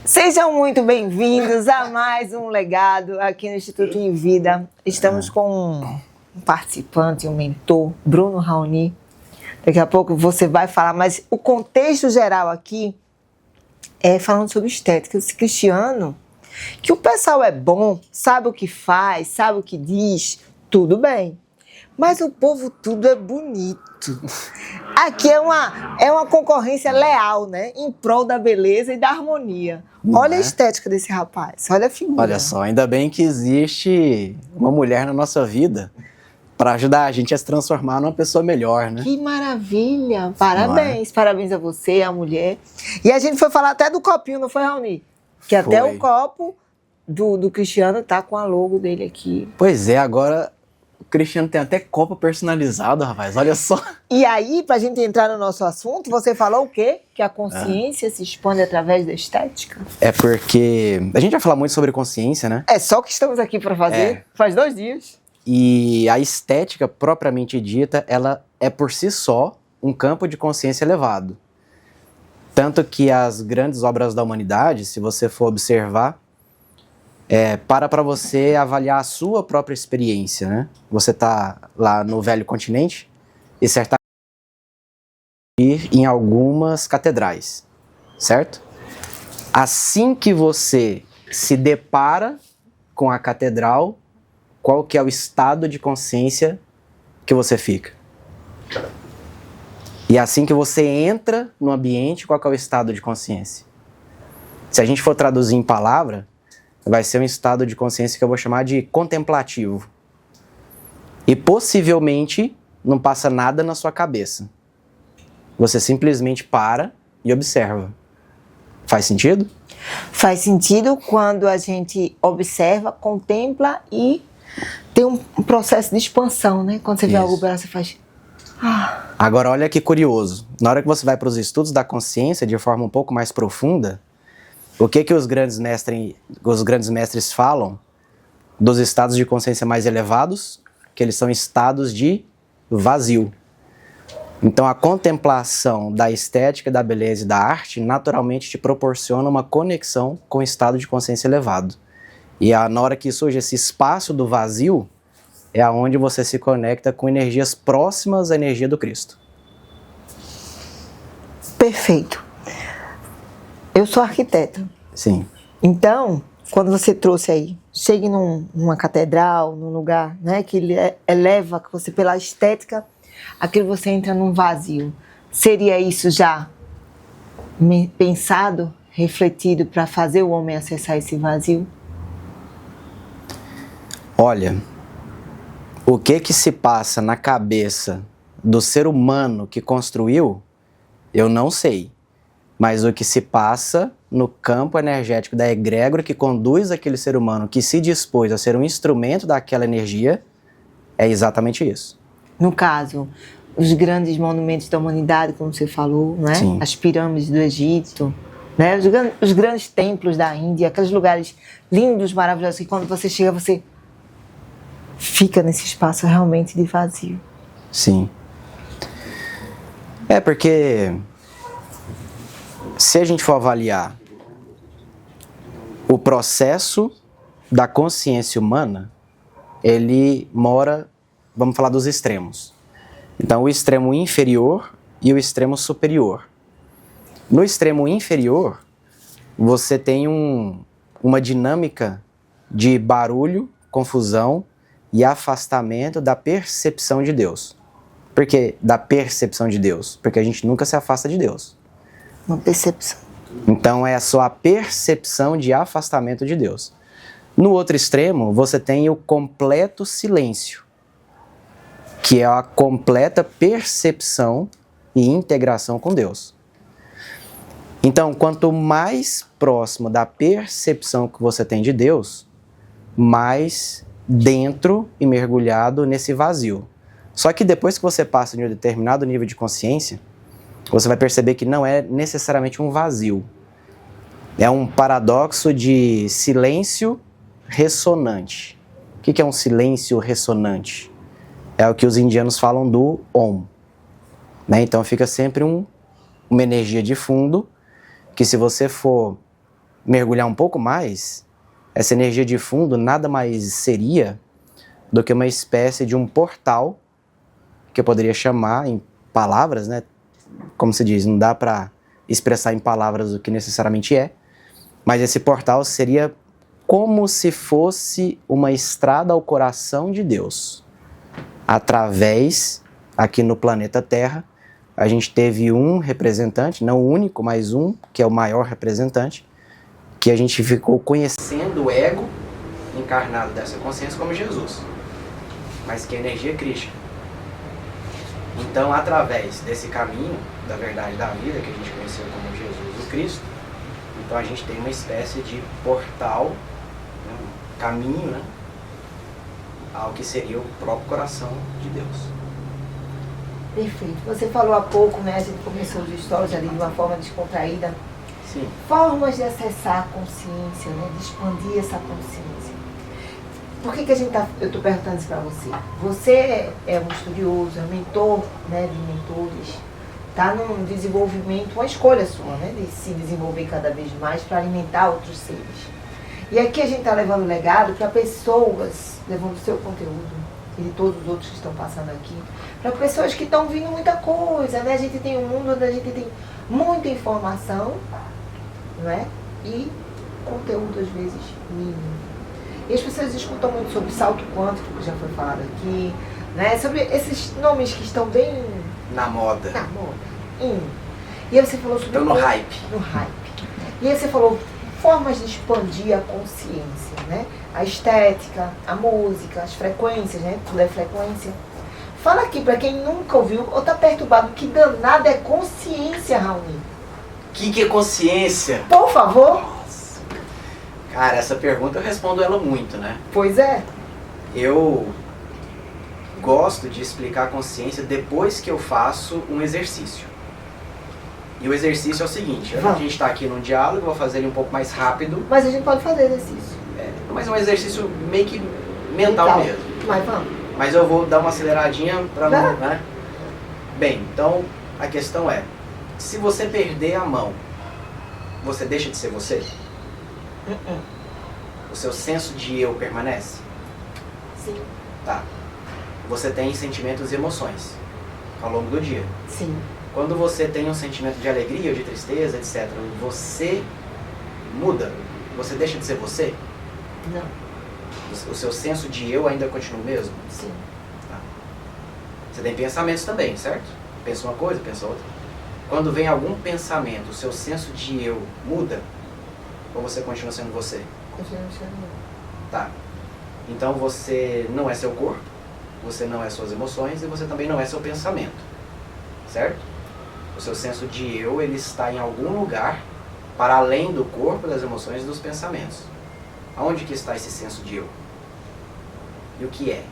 Sejam muito bem-vindos a mais um legado aqui no Instituto Em Vida. Estamos com um participante, um mentor, Bruno Raoni. Daqui a pouco você vai falar, mas o contexto geral aqui é falando sobre estética. Esse cristiano, que o pessoal é bom, sabe o que faz, sabe o que diz, tudo bem. Mas o povo tudo é bonito. Aqui é uma concorrência leal, né? Em prol da beleza e da harmonia. Olha a estética desse rapaz, olha a figura. Olha só, ainda bem que existe uma mulher na nossa vida para ajudar a gente a se transformar numa pessoa melhor, né? Que maravilha! Parabéns, parabéns a você, a mulher. E a gente foi falar até do copinho, não foi, Raoni? Que até o copo do Cristiano tá com a logo dele aqui. Pois é, agora o Cristiano tem até copo personalizado, rapaz, olha só. E aí, pra gente entrar no nosso assunto, você falou o quê? Que a consciência se expande através da estética? É porque a gente vai falar muito sobre consciência, né? É só o que estamos aqui para fazer, faz 2 dias. E a estética, propriamente dita, ela é por si só um campo de consciência elevado. Tanto que as grandes obras da humanidade, se você for observar, para você avaliar a sua própria experiência, né? Você está lá no velho continente e certamente ir em algumas catedrais, certo? Assim que você se depara com a catedral, qual que é o estado de consciência que você fica? E assim que você entra no ambiente, qual que é o estado de consciência? Se a gente for traduzir em palavra, vai ser um estado de consciência que eu vou chamar de contemplativo. E possivelmente não passa nada na sua cabeça. Você simplesmente para e observa. Faz sentido? Faz sentido quando a gente observa, contempla e tem um processo de expansão, né? Quando você vê algo belo, você faz... Agora, olha que curioso. Na hora que você vai para os estudos da consciência, de forma um pouco mais profunda, o que os grandes mestres falam dos estados de consciência mais elevados? Que eles são estados de vazio. Então, a contemplação da estética, da beleza e da arte naturalmente te proporciona uma conexão com o estado de consciência elevado. E na hora que surge esse espaço do vazio, é aonde você se conecta com energias próximas à energia do Cristo. Perfeito. Eu sou arquiteta. Sim. Então, quando você trouxe aí, chegue numa catedral, num lugar, né, que eleva você pela estética, aquilo você entra num vazio. Seria isso já pensado, refletido para fazer o homem acessar esse vazio? Olha, o que se passa na cabeça do ser humano que construiu, eu não sei. Mas o que se passa no campo energético da egrégora que conduz aquele ser humano que se dispôs a ser um instrumento daquela energia, é exatamente isso. No caso, os grandes monumentos da humanidade, como você falou, né? Sim. As pirâmides do Egito, né? Os grandes templos da Índia, aqueles lugares lindos, maravilhosos, que quando você chega, você fica nesse espaço realmente de vazio. Sim. É porque se a gente for avaliar o processo da consciência humana, ele mora, vamos falar dos extremos. Então, o extremo inferior e o extremo superior. No extremo inferior, você tem uma dinâmica de barulho, confusão e afastamento da percepção de Deus. Por que da percepção de Deus? Porque a gente nunca se afasta de Deus. Uma percepção. Então é só a percepção de afastamento de Deus. No outro extremo, você tem o completo silêncio, que é a completa percepção e integração com Deus. Então, quanto mais próximo da percepção que você tem de Deus, mais dentro e mergulhado nesse vazio. Só que depois que você passa de um determinado nível de consciência, você vai perceber que não é necessariamente um vazio. É um paradoxo de silêncio ressonante. O que é um silêncio ressonante? É o que os indianos falam do Om. Né? Então fica sempre uma energia de fundo, que se você for mergulhar um pouco mais, essa energia de fundo nada mais seria do que uma espécie de um portal, que eu poderia chamar em palavras, né? Como se diz, não dá para expressar em palavras o que necessariamente é, mas esse portal seria como se fosse uma estrada ao coração de Deus. Através, aqui no planeta Terra, a gente teve um representante, não o único, mas um, que é o maior representante, que a gente ficou conhecendo o ego encarnado dessa consciência como Jesus, mas que é a energia crística. Então, através desse caminho da verdade da vida, que a gente conheceu como Jesus o Cristo, então a gente tem uma espécie de portal, né, um caminho, né, ao que seria o próprio coração de Deus. Perfeito. Você falou há pouco, né? A gente começou os stories ali de uma forma descontraída. Sim. Formas de acessar a consciência, né? De expandir essa consciência. Por que a gente eu estou perguntando isso para você? Você é um estudioso, é um mentor, né, de mentores. Está num desenvolvimento, uma escolha sua, né? De se desenvolver cada vez mais para alimentar outros seres. E aqui a gente está levando legado para pessoas, levando o seu conteúdo e de todos os outros que estão passando aqui, para pessoas que estão vindo muita coisa, né? A gente tem um mundo onde a gente tem muita informação, não é? E conteúdo às vezes mínimo. E as pessoas escutam muito sobre salto quântico, que já foi falado aqui, né? Sobre esses nomes que estão bem Na moda. na moda. E aí você falou sobre Estão no hype. no hype. E aí você falou formas de expandir a consciência, né? A estética, a música, as frequências, né? Tudo é frequência. Fala aqui para quem nunca ouviu ou tá perturbado, que danada é consciência, Raoni? O que é consciência? Por favor. Nossa. Cara, essa pergunta eu respondo ela muito, né? Pois é. Eu gosto de explicar a consciência depois que eu faço um exercício. E o exercício é o seguinte, a gente está aqui num diálogo, eu vou fazer ele um pouco mais rápido. Mas a gente pode fazer exercício. Mas é um exercício meio que mental mesmo. Mas vamos. Mas eu vou dar uma aceleradinha para não, né? Bem, então a questão é, se você perder a mão, você deixa de ser você? O seu senso de eu permanece? Sim. Tá. Você tem sentimentos e emoções ao longo do dia. Sim. Quando você tem um sentimento de alegria ou de tristeza, etc., você muda? Você deixa de ser você? Não. O seu senso de eu ainda continua o mesmo? Sim. Tá. Você tem pensamentos também, certo? Pensa uma coisa, pensa outra. Quando vem algum pensamento, o seu senso de eu muda? Ou você continua sendo você? Continua sendo eu. Tá. Então você não é seu corpo, você não é suas emoções e você também não é seu pensamento. Certo? O seu senso de eu, ele está em algum lugar para além do corpo, das emoções e dos pensamentos. Aonde que está esse senso de eu? E o que é?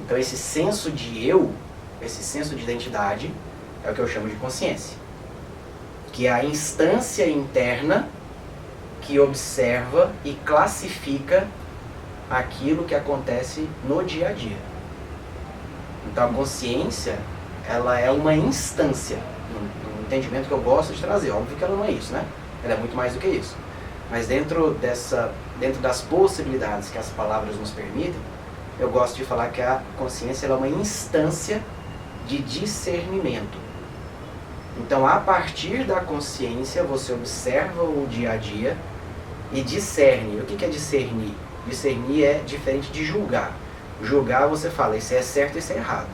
Então esse senso de eu, esse senso de identidade, é o que eu chamo de consciência. Que é a instância interna que observa e classifica aquilo que acontece no dia a dia. Então a consciência, ela é uma instância, no entendimento que eu gosto de trazer. Óbvio que ela não é isso, né? Ela é muito mais do que isso. Mas dentro das possibilidades que as palavras nos permitem, eu gosto de falar que a consciência ela é uma instância de discernimento. Então, a partir da consciência, você observa o dia a dia e discerne. O que é discernir? Discernir é diferente de julgar. Julgar, você fala, isso é certo, isso é errado.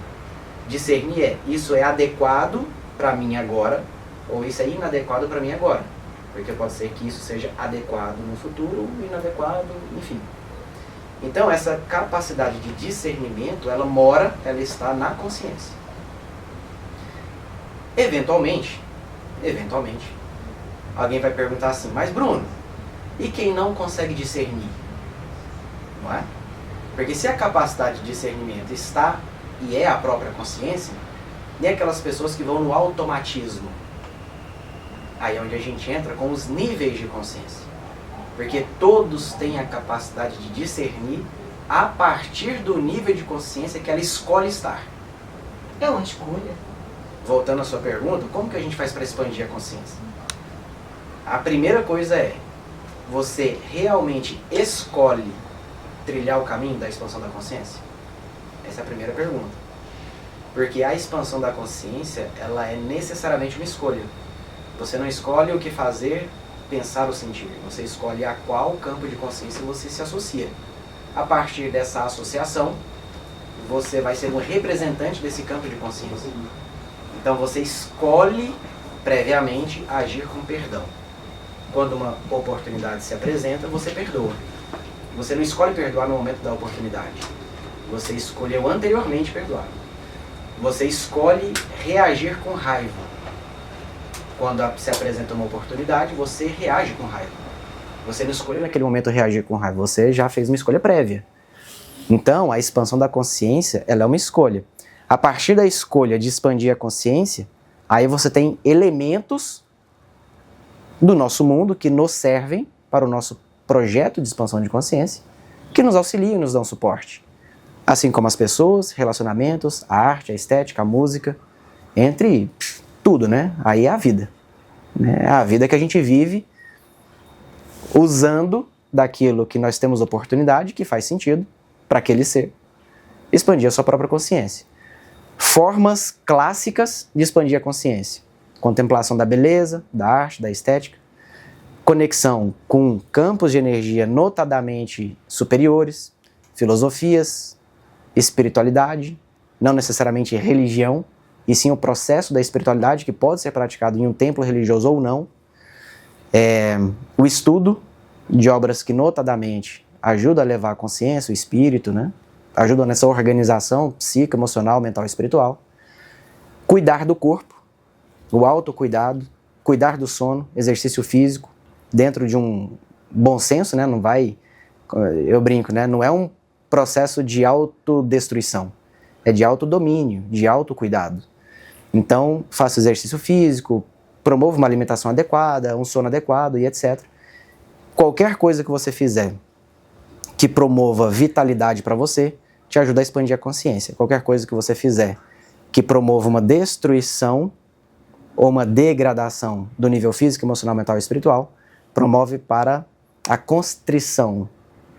Discernir é, isso é adequado para mim agora, ou isso é inadequado para mim agora. Porque pode ser que isso seja adequado no futuro, inadequado, enfim. Então, essa capacidade de discernimento, ela está na consciência. Eventualmente, alguém vai perguntar assim, mas Bruno, e quem não consegue discernir? Não é? Porque se a capacidade de discernimento está e é a própria consciência, e aquelas pessoas que vão no automatismo, aí é onde a gente entra com os níveis de consciência. Porque todos têm a capacidade de discernir a partir do nível de consciência que ela escolhe estar. É uma escolha. Voltando à sua pergunta, como que a gente faz para expandir a consciência? A primeira coisa é, você realmente escolhe trilhar o caminho da expansão da consciência? Essa é a primeira pergunta. Porque a expansão da consciência, ela é necessariamente uma escolha. Você não escolhe o que fazer, pensar ou sentir. Você escolhe a qual campo de consciência você se associa. A partir dessa associação, você vai ser um representante desse campo de consciência. Então você escolhe previamente agir com perdão. Quando uma oportunidade se apresenta, você perdoa. Você não escolhe perdoar no momento da oportunidade. Você escolheu anteriormente perdoar. Você escolhe reagir com raiva. Quando se apresenta uma oportunidade, você reage com raiva. Você não escolheu naquele momento reagir com raiva, você já fez uma escolha prévia. Então, a expansão da consciência, ela é uma escolha. A partir da escolha de expandir a consciência, aí você tem elementos do nosso mundo que nos servem para o nosso projeto de expansão de consciência, que nos auxiliam e nos dão suporte. Assim como as pessoas, relacionamentos, a arte, a estética, a música, entre tudo, né? Aí é a vida. É a vida que a gente vive usando daquilo que nós temos oportunidade, que faz sentido para aquele ser, expandir a sua própria consciência. Formas clássicas de expandir a consciência. Contemplação da beleza, da arte, da estética. Conexão com campos de energia notadamente superiores. Filosofias, espiritualidade, não necessariamente religião, e sim o processo da espiritualidade que pode ser praticado em um templo religioso ou não. O estudo de obras que notadamente ajudam a levar a consciência, o espírito, né? Ajudam nessa organização psíquica, emocional, mental e espiritual. Cuidar do corpo, o autocuidado, cuidar do sono, exercício físico, dentro de um bom senso, né? Não vai, eu brinco, né? Não é um processo de autodestruição, é de autodomínio, de autocuidado. Então, faça exercício físico, promova uma alimentação adequada, um sono adequado e etc. Qualquer coisa que você fizer que promova vitalidade para você, te ajuda a expandir a consciência. Qualquer coisa que você fizer que promova uma destruição ou uma degradação do nível físico, emocional, mental e espiritual, promove para a constrição,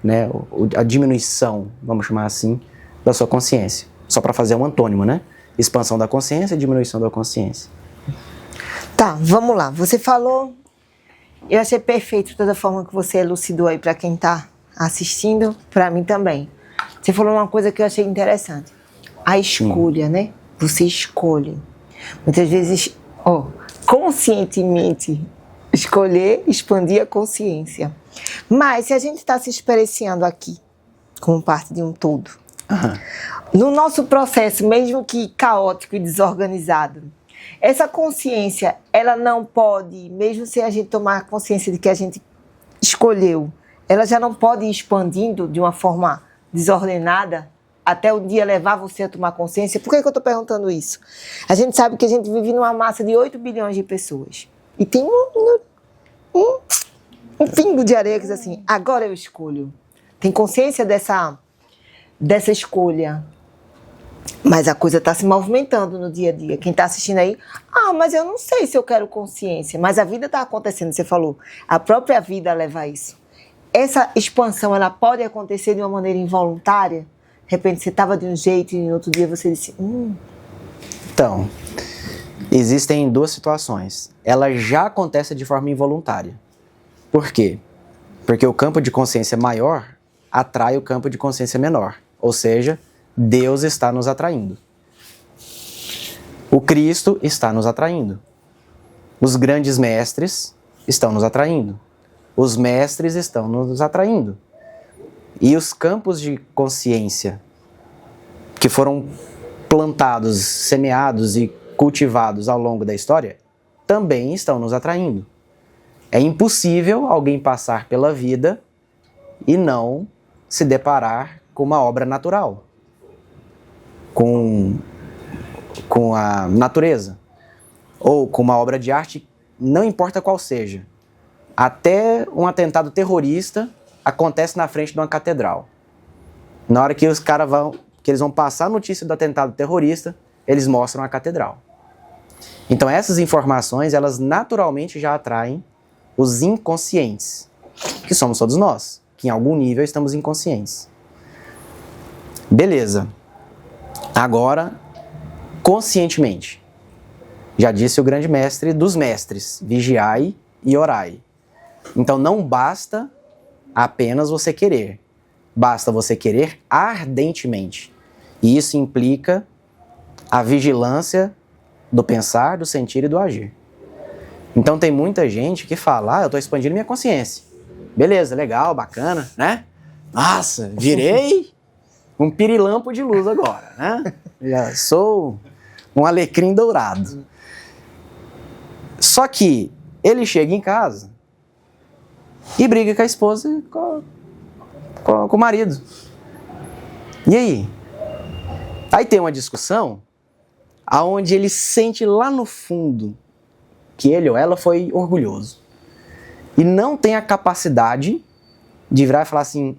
né, a diminuição, vamos chamar assim, da sua consciência. Só para fazer um antônimo, né? Expansão da consciência e diminuição da consciência. Tá, vamos lá. Você falou, eu achei perfeito toda a forma que você elucidou aí para quem está assistindo, para mim também. Você falou uma coisa que eu achei interessante. A escolha, né? Você escolhe. Muitas vezes, conscientemente escolher, expandir a consciência. Mas se a gente está se experienciando aqui como parte de um todo, no nosso processo, mesmo que caótico e desorganizado, essa consciência, ela não pode, mesmo se a gente tomar consciência de que a gente escolheu, ela já não pode ir expandindo de uma forma desordenada até o dia levar você a tomar consciência. Por que eu estou perguntando isso? A gente sabe que a gente vive numa massa de 8 bilhões de pessoas. E tem um pingo de areia que diz assim, agora eu escolho. Tem consciência dessa escolha. Mas a coisa está se movimentando no dia a dia. Quem está assistindo aí, mas eu não sei se eu quero consciência. Mas a vida está acontecendo, você falou. A própria vida leva a isso. Essa expansão, ela pode acontecer de uma maneira involuntária? De repente você estava de um jeito e no outro dia você disse... Então, existem duas situações. Ela já acontece de forma involuntária. Por quê? Porque o campo de consciência maior atrai o campo de consciência menor. Ou seja, Deus está nos atraindo. O Cristo está nos atraindo. Os grandes mestres estão nos atraindo. Os mestres estão nos atraindo. E os campos de consciência que foram plantados, semeados e cultivados ao longo da história também estão nos atraindo. É impossível alguém passar pela vida e não se deparar com uma obra natural, com a natureza, ou com uma obra de arte, não importa qual seja. Até um atentado terrorista acontece na frente de uma catedral. Na hora que os caras eles vão passar a notícia do atentado terrorista, eles mostram a catedral. Então essas informações, elas naturalmente já atraem os inconscientes, que somos todos nós, que em algum nível estamos inconscientes. Beleza. Agora, conscientemente. Já disse o grande mestre dos mestres, vigiai e orai. Então não basta apenas você querer, basta você querer ardentemente. E isso implica a vigilância do pensar, do sentir e do agir. Então tem muita gente que fala, eu estou expandindo minha consciência. Beleza, legal, bacana, né? Nossa, virei um pirilampo de luz agora, né? Já sou um alecrim dourado. Só que ele chega em casa e briga com a esposa e com o marido. E aí? Aí tem uma discussão aonde ele sente lá no fundo que ele ou ela foi orgulhoso. E não tem a capacidade de virar e falar assim,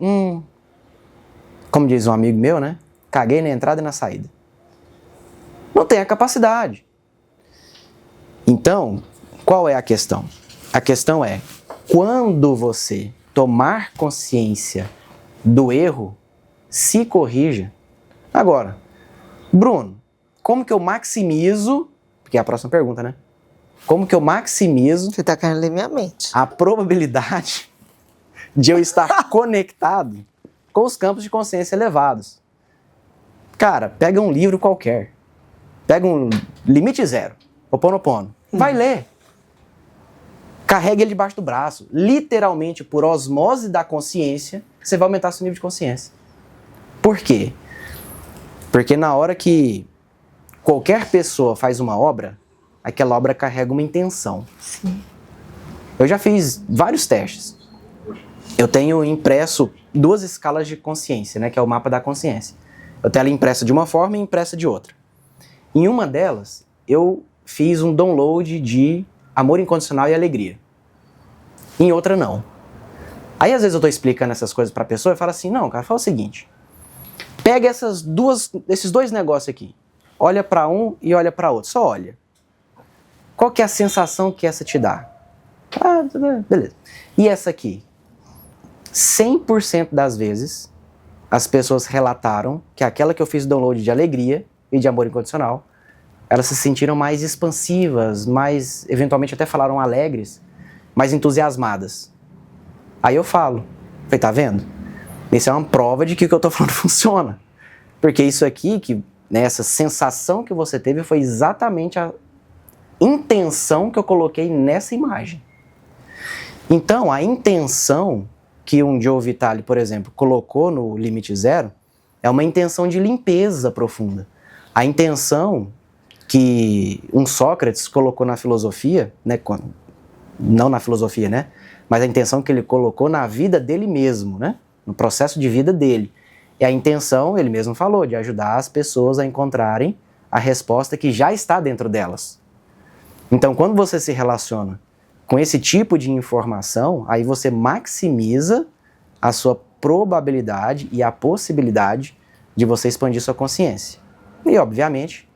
como diz um amigo meu, né? Caguei na entrada e na saída. Não tem a capacidade. Então, qual é a questão? A questão é, quando você tomar consciência do erro, se corrija. Agora, Bruno, como que eu maximizo, porque é a próxima pergunta, né? Como que eu maximizo... Você está querendo ler minha mente. A probabilidade de eu estar conectado com os campos de consciência elevados. Cara, pega um livro qualquer. Pega um Limite Zero, Ho'oponopono. Vai ler. Carrega ele debaixo do braço. Literalmente, por osmose da consciência, você vai aumentar seu nível de consciência. Por quê? Porque na hora que qualquer pessoa faz uma obra, aquela obra carrega uma intenção. Sim. Eu já fiz vários testes. Eu tenho impresso 2 escalas de consciência, né, que é o mapa da consciência. Eu tenho ela impressa de uma forma e impressa de outra. Em uma delas, eu fiz um download de amor incondicional e alegria. Em outra, não. Aí, às vezes, eu estou explicando essas coisas para a pessoa e falo assim, não, cara, fala o seguinte. Pega esses 2 negócios aqui. Olha para um e olha para outro. Só olha. Qual que é a sensação que essa te dá? Ah, beleza. E essa aqui? 100% das vezes, as pessoas relataram que aquela que eu fiz download de alegria e de amor incondicional, elas se sentiram mais expansivas, mais, eventualmente até falaram alegres, mais entusiasmadas. Aí eu falei, tá vendo? Isso é uma prova de que o que eu tô falando funciona. Porque isso aqui, essa sensação que você teve foi exatamente a intenção que eu coloquei nessa imagem. Então, a intenção que um Joe Vitale, por exemplo, colocou no Limite Zero é uma intenção de limpeza profunda. A intenção que um Sócrates colocou na filosofia, né, não na filosofia, né, mas a intenção que ele colocou na vida dele mesmo, né, no processo de vida dele. E a intenção, ele mesmo falou, de ajudar as pessoas a encontrarem a resposta que já está dentro delas. Então, quando você se relaciona com esse tipo de informação, aí você maximiza a sua probabilidade e a possibilidade de você expandir sua consciência. E, obviamente,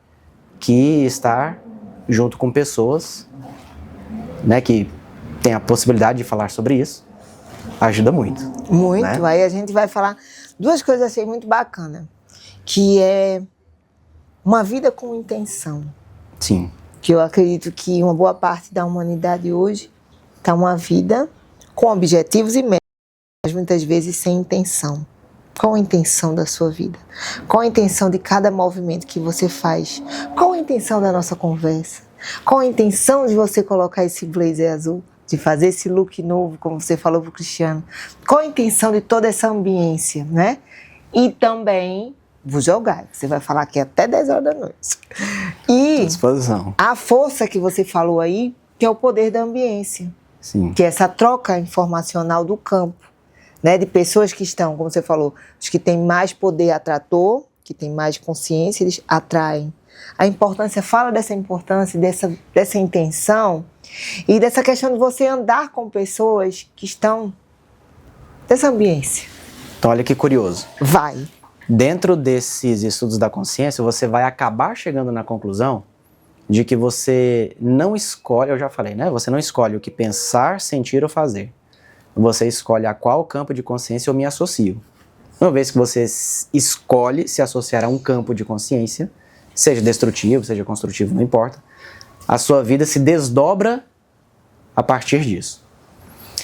que estar junto com pessoas, né, que tem a possibilidade de falar sobre isso, ajuda muito. Muito. Né? Aí a gente vai falar 2 coisas assim muito bacanas, que é uma vida com intenção. Sim. Que eu acredito que uma boa parte da humanidade hoje está uma vida com objetivos e metas, mas muitas vezes sem intenção. Qual a intenção da sua vida? Qual a intenção de cada movimento que você faz? Qual a intenção da nossa conversa? Qual a intenção de você colocar esse blazer azul? De fazer esse look novo, como você falou para o Cristiano? Qual a intenção de toda essa ambiência, né? E também, vou jogar, você vai falar aqui até 10 horas da noite. E disposição. A força que você falou aí, que é o poder da ambiência. Sim. Que é essa troca informacional do campo, né? De pessoas que estão, como você falou, os que têm mais poder atrator, que têm mais consciência, eles atraem. A importância, fala dessa importância, dessa intenção e dessa questão de você andar com pessoas que estão dessa ambiência. Então, olha que curioso. Vai. Dentro desses estudos da consciência, você vai acabar chegando na conclusão de que você não escolhe, eu já falei, né? Você não escolhe o que pensar, sentir ou fazer. Você escolhe a qual campo de consciência eu me associo. Uma vez que você escolhe se associar a um campo de consciência, seja destrutivo, seja construtivo, não importa, a sua vida se desdobra a partir disso.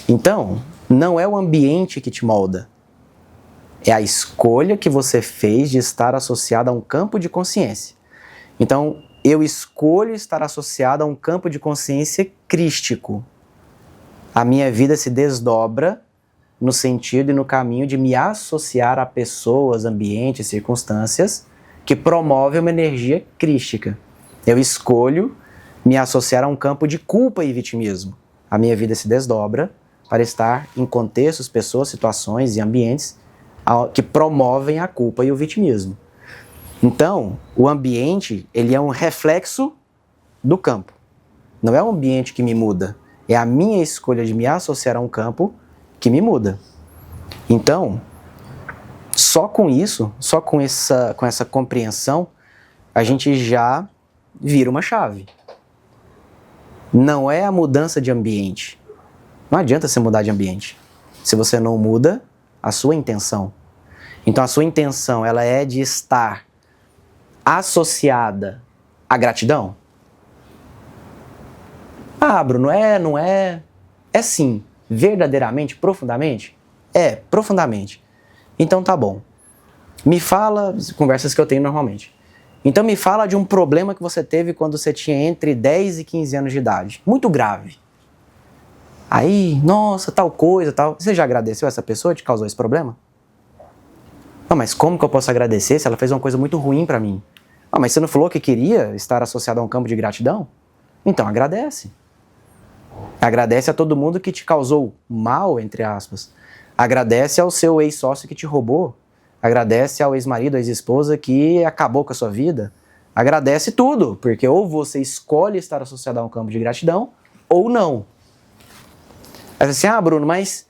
Então, não é o ambiente que te molda, é a escolha que você fez de estar associado a um campo de consciência. Então, eu escolho estar associado a um campo de consciência crístico. A minha vida se desdobra no sentido e no caminho de me associar a pessoas, ambientes, circunstâncias que promovem uma energia crística. Eu escolho me associar a um campo de culpa e vitimismo. A minha vida se desdobra para estar em contextos, pessoas, situações e ambientes que promovem a culpa e o vitimismo. Então, o ambiente, ele é um reflexo do campo. Não é o ambiente que me muda, é a minha escolha de me associar a um campo que me muda. Então, só com isso, só com essa compreensão, a gente já vira uma chave. Não é a mudança de ambiente. Não adianta você mudar de ambiente se você não muda a sua intenção. Então, a sua intenção, ela é de estar associada à gratidão? Ah, Bruno, não é. É sim. Verdadeiramente, profundamente? É, profundamente. Então tá bom. Me fala, conversas que eu tenho normalmente. Então me fala de um problema que você teve quando você tinha entre 10 e 15 anos de idade. Muito grave. Aí, nossa, tal coisa, tal. Você já agradeceu essa pessoa que te causou esse problema? Não, mas como que eu posso agradecer se ela fez uma coisa muito ruim pra mim? Ah, mas você não falou que queria estar associado a um campo de gratidão? Então agradece. Agradece a todo mundo que te causou mal, entre aspas. Agradece ao seu ex-sócio que te roubou. Agradece ao ex-marido, à ex-esposa que acabou com a sua vida. Agradece tudo, porque ou você escolhe estar associado a um campo de gratidão, ou não. Aí você assim, Bruno, mas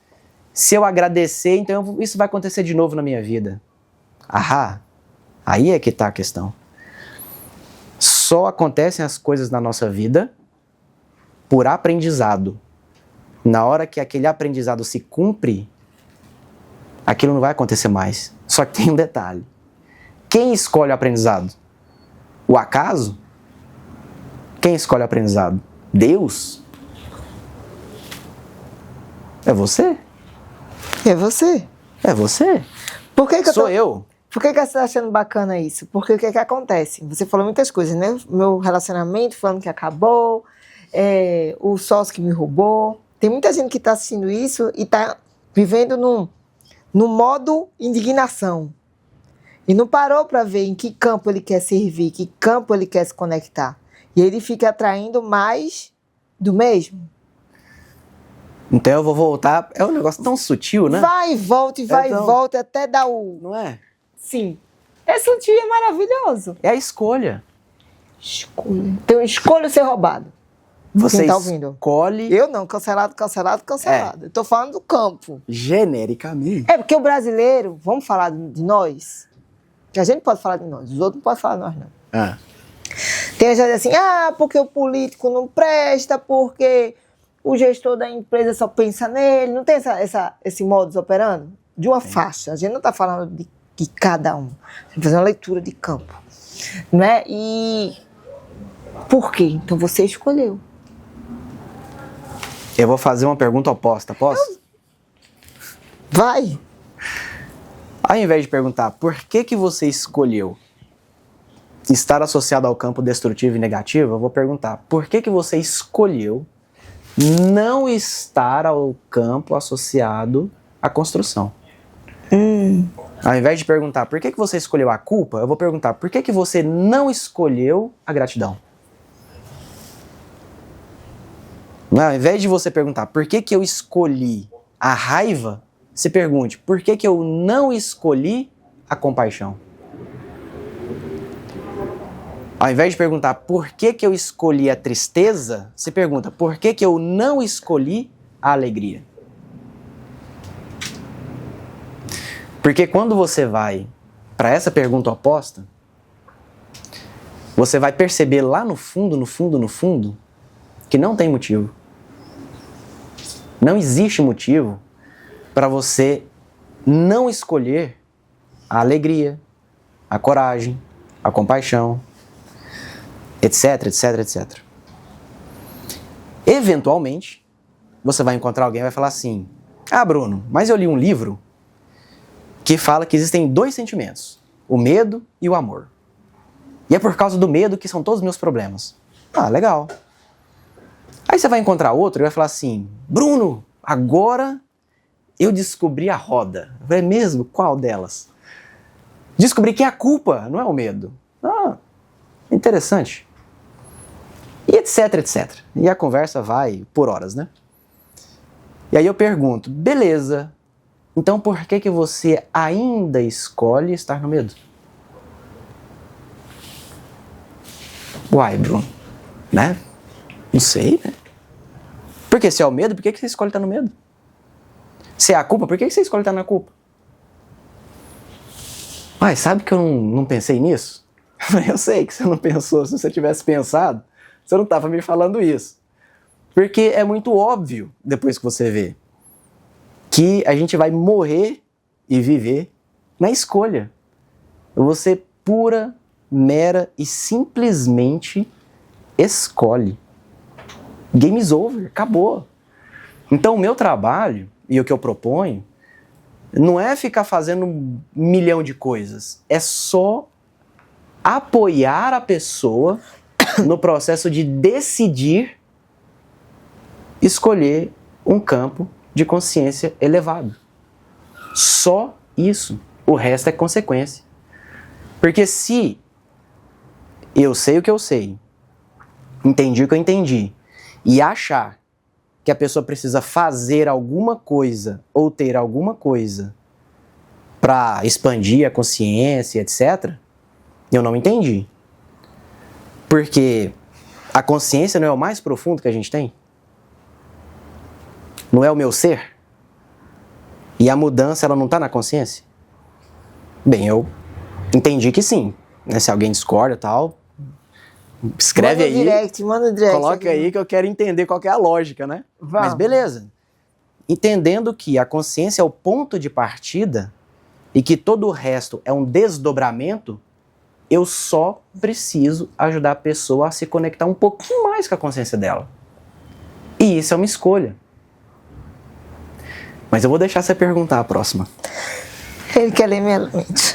se eu agradecer, então isso vai acontecer de novo na minha vida. Ahá, aí é que está a questão. Só acontecem as coisas na nossa vida por aprendizado. Na hora que aquele aprendizado se cumpre, aquilo não vai acontecer mais. Só que tem um detalhe. Quem escolhe o aprendizado? O acaso? Quem escolhe o aprendizado? Deus? É você? É você. É você? Por que Sou eu. Por que você está achando bacana isso? Porque o que acontece? Você falou muitas coisas, né? Meu relacionamento falando que acabou, o sócio que me roubou. Tem muita gente que está assistindo isso e está vivendo no modo indignação. E não parou para ver em que campo ele quer servir, que campo ele quer se conectar. E ele fica atraindo mais do mesmo. Então eu vou voltar. É um negócio tão sutil, né? Vai e volta, e vai e volta, até dar o... Não é? Sim. É sutil e é maravilhoso. É a escolha. Escolha. Então eu escolho ser roubado. Você Quem tá ouvindo? escolhe... Eu não, cancelado. Eu tô falando do campo. Genericamente. É porque o brasileiro, vamos falar de nós, que a gente pode falar de nós, os outros não podem falar de nós, não. Ah. Tem gente assim, porque o político não presta, porque o gestor da empresa só pensa nele. Não tem esse modus operandi? De uma faixa. A gente não está falando de cada um. Tem que fazer uma leitura de campo. Né? E por quê? Então você escolheu. Eu vou fazer uma pergunta oposta, posso? Vai! Ao invés de perguntar por que você escolheu estar associado ao campo destrutivo e negativo, eu vou perguntar por que você escolheu não estar ao campo associado à construção. Ao invés de perguntar por que você escolheu a culpa, eu vou perguntar por que você não escolheu a gratidão. Ao invés de você perguntar por que eu escolhi a raiva, se pergunte por que eu não escolhi a compaixão. Ao invés de perguntar por que eu escolhi a tristeza, se pergunta por que eu não escolhi a alegria. Porque quando você vai para essa pergunta oposta, você vai perceber lá no fundo, que não tem motivo. Não existe motivo para você não escolher a alegria, a coragem, a compaixão, etc, etc, etc. Eventualmente, você vai encontrar alguém e vai falar assim: ah, Bruno, mas eu li um livro que fala que existem 2 sentimentos, o medo e o amor. E é por causa do medo que são todos os meus problemas. Ah, legal. Aí você vai encontrar outro e vai falar assim: Bruno, agora eu descobri a roda. É mesmo? Qual delas? Descobri que a culpa não é o medo. Ah, interessante. E etc, etc. E a conversa vai por horas, né? E aí eu pergunto: beleza, então por que você ainda escolhe estar no medo? Uai, Bruno, né? Não sei, né? Porque se é o medo, por que você escolhe estar no medo? Se é a culpa, por que você escolhe estar na culpa? Uai, sabe que eu não pensei nisso? Eu sei que você não pensou. Se você tivesse pensado, você não estava me falando isso. Porque é muito óbvio, depois que você vê, que a gente vai morrer e viver na escolha. Você pura, mera e simplesmente escolhe. Game's over, acabou. Então o meu trabalho e o que eu proponho não é ficar fazendo 1 milhão de coisas, é só apoiar a pessoa no processo de decidir escolher um campo de consciência elevado. Só isso. O resto é consequência. Porque se eu sei o que eu sei, entendi o que eu entendi, e achar que a pessoa precisa fazer alguma coisa ou ter alguma coisa para expandir a consciência, etc., eu não entendi. Porque a consciência não é o mais profundo que a gente tem? Não é o meu ser? E a mudança, ela não está na consciência? Bem, eu entendi que sim. Né? Se alguém discorda e tal, escreve aí. Manda direct. Coloca aí que eu quero entender qual que é a lógica, né? Vamos. Mas beleza. Entendendo que a consciência é o ponto de partida e que todo o resto é um desdobramento, eu só preciso ajudar a pessoa a se conectar um pouquinho mais com a consciência dela. E isso é uma escolha. Mas eu vou deixar você perguntar a próxima. Ele quer ler minha mente.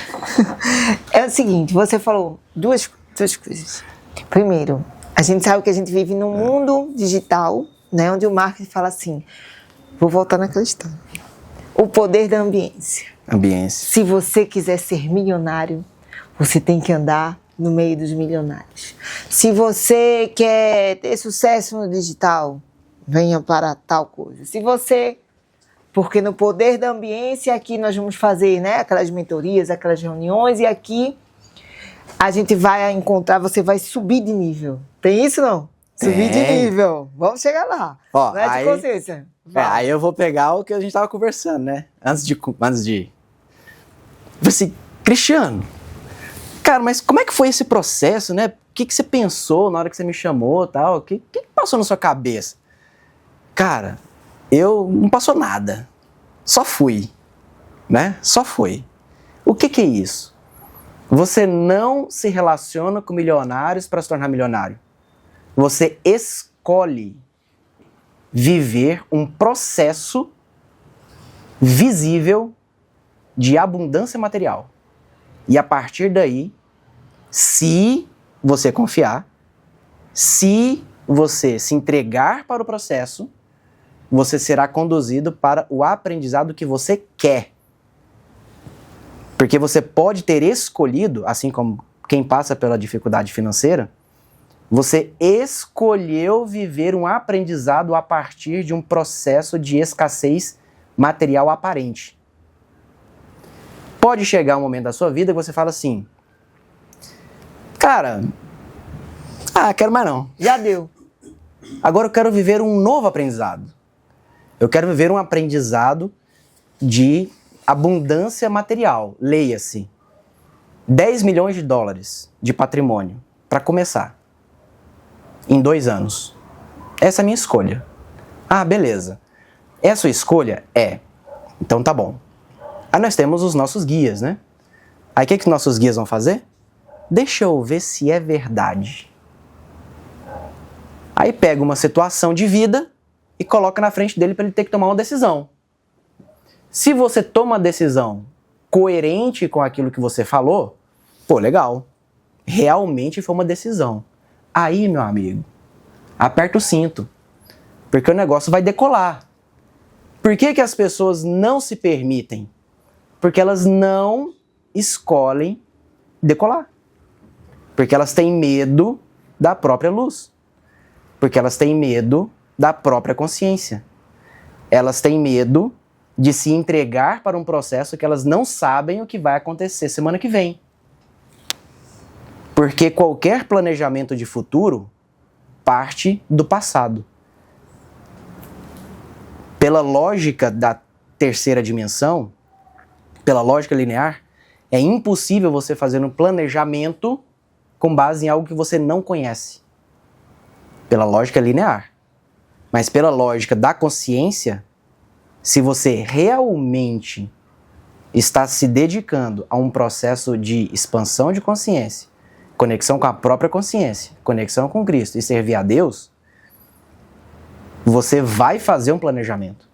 É o seguinte, você falou duas coisas. Primeiro, a gente sabe que a gente vive num mundo digital, né, onde o marketing fala assim, vou voltar naquela história, o poder da ambiência. Se você quiser ser milionário, você tem que andar no meio dos milionários. Se você quer ter sucesso no digital, venha para tal coisa. Se você... Porque no poder da ambiência, aqui nós vamos fazer, né, aquelas mentorias, aquelas reuniões, e aqui a gente vai encontrar, você vai subir de nível. Tem isso não? Subir de nível. Vamos chegar lá. Ó, não é de consciência. Aí eu vou pegar o que a gente estava conversando, né? Antes de... Assim, Cristiano, cara, mas como é que foi esse processo, né? O que você pensou na hora que você me chamou e tal? O que passou na sua cabeça? Cara, não passou nada. Só fui, né? Só foi. O que é isso? Você não se relaciona com milionários para se tornar milionário. Você escolhe viver um processo visível de abundância material. E a partir daí, se você confiar, se você se entregar para o processo, você será conduzido para o aprendizado que você quer. Porque você pode ter escolhido, assim como quem passa pela dificuldade financeira, você escolheu viver um aprendizado a partir de um processo de escassez material aparente. Pode chegar um momento da sua vida que você fala assim, cara, quero mais não, já deu. Agora eu quero viver um novo aprendizado. Eu quero viver um aprendizado de abundância material. Leia-se, 10 milhões de dólares de patrimônio. para começar, em 2 anos. Essa é a minha escolha. Ah, beleza. É a sua escolha? É. Então tá bom. Aí nós temos os nossos guias, né? Aí o que que nossos guias vão fazer? Deixa eu ver se é verdade. Aí pega uma situação de vida e coloca na frente dele para ele ter que tomar uma decisão. Se você toma uma decisão coerente com aquilo que você falou, pô, legal. Realmente foi uma decisão. Aí, meu amigo, aperta o cinto, porque o negócio vai decolar. Por que que as pessoas não se permitem? Porque elas não escolhem decolar. Porque elas têm medo da própria luz. Porque elas têm medo da própria consciência. Elas têm medo de se entregar para um processo que elas não sabem o que vai acontecer semana que vem. Porque qualquer planejamento de futuro parte do passado. Pela lógica da terceira dimensão, pela lógica linear, é impossível você fazer um planejamento com base em algo que você não conhece. Pela lógica linear. Mas pela lógica da consciência, se você realmente está se dedicando a um processo de expansão de consciência, conexão com a própria consciência, conexão com Cristo e servir a Deus, você vai fazer um planejamento.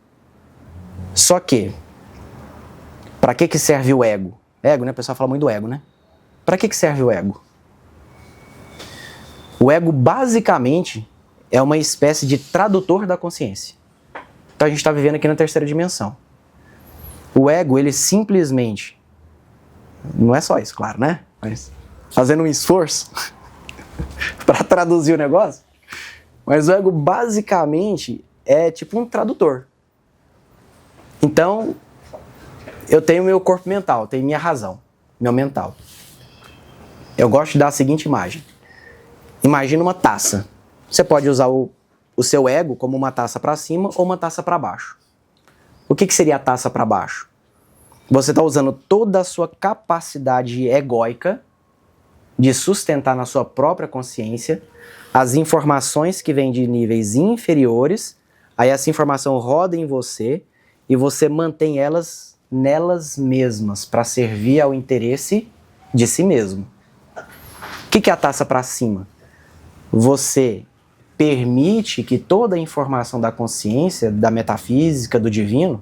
Só que, para que serve o ego? Ego, né? O pessoal fala muito do ego, né? Para que serve o ego? O ego, basicamente, é uma espécie de tradutor da consciência. Então a gente está vivendo aqui na terceira dimensão. O ego, ele simplesmente... Não é só isso, claro, né? Mas fazendo um esforço para traduzir o negócio. Mas o ego, basicamente, é tipo um tradutor. Então, eu tenho meu corpo mental, tenho minha razão, meu mental. Eu gosto de dar a seguinte imagem. Imagina uma taça. Você pode usar o seu ego como uma taça para cima ou uma taça para baixo. O que seria a taça para baixo? Você está usando toda a sua capacidade egóica de sustentar na sua própria consciência as informações que vêm de níveis inferiores, aí essa informação roda em você e você mantém elas nelas mesmas para servir ao interesse de si mesmo. O que é a taça para cima? Você permite que toda a informação da consciência, da metafísica, do divino,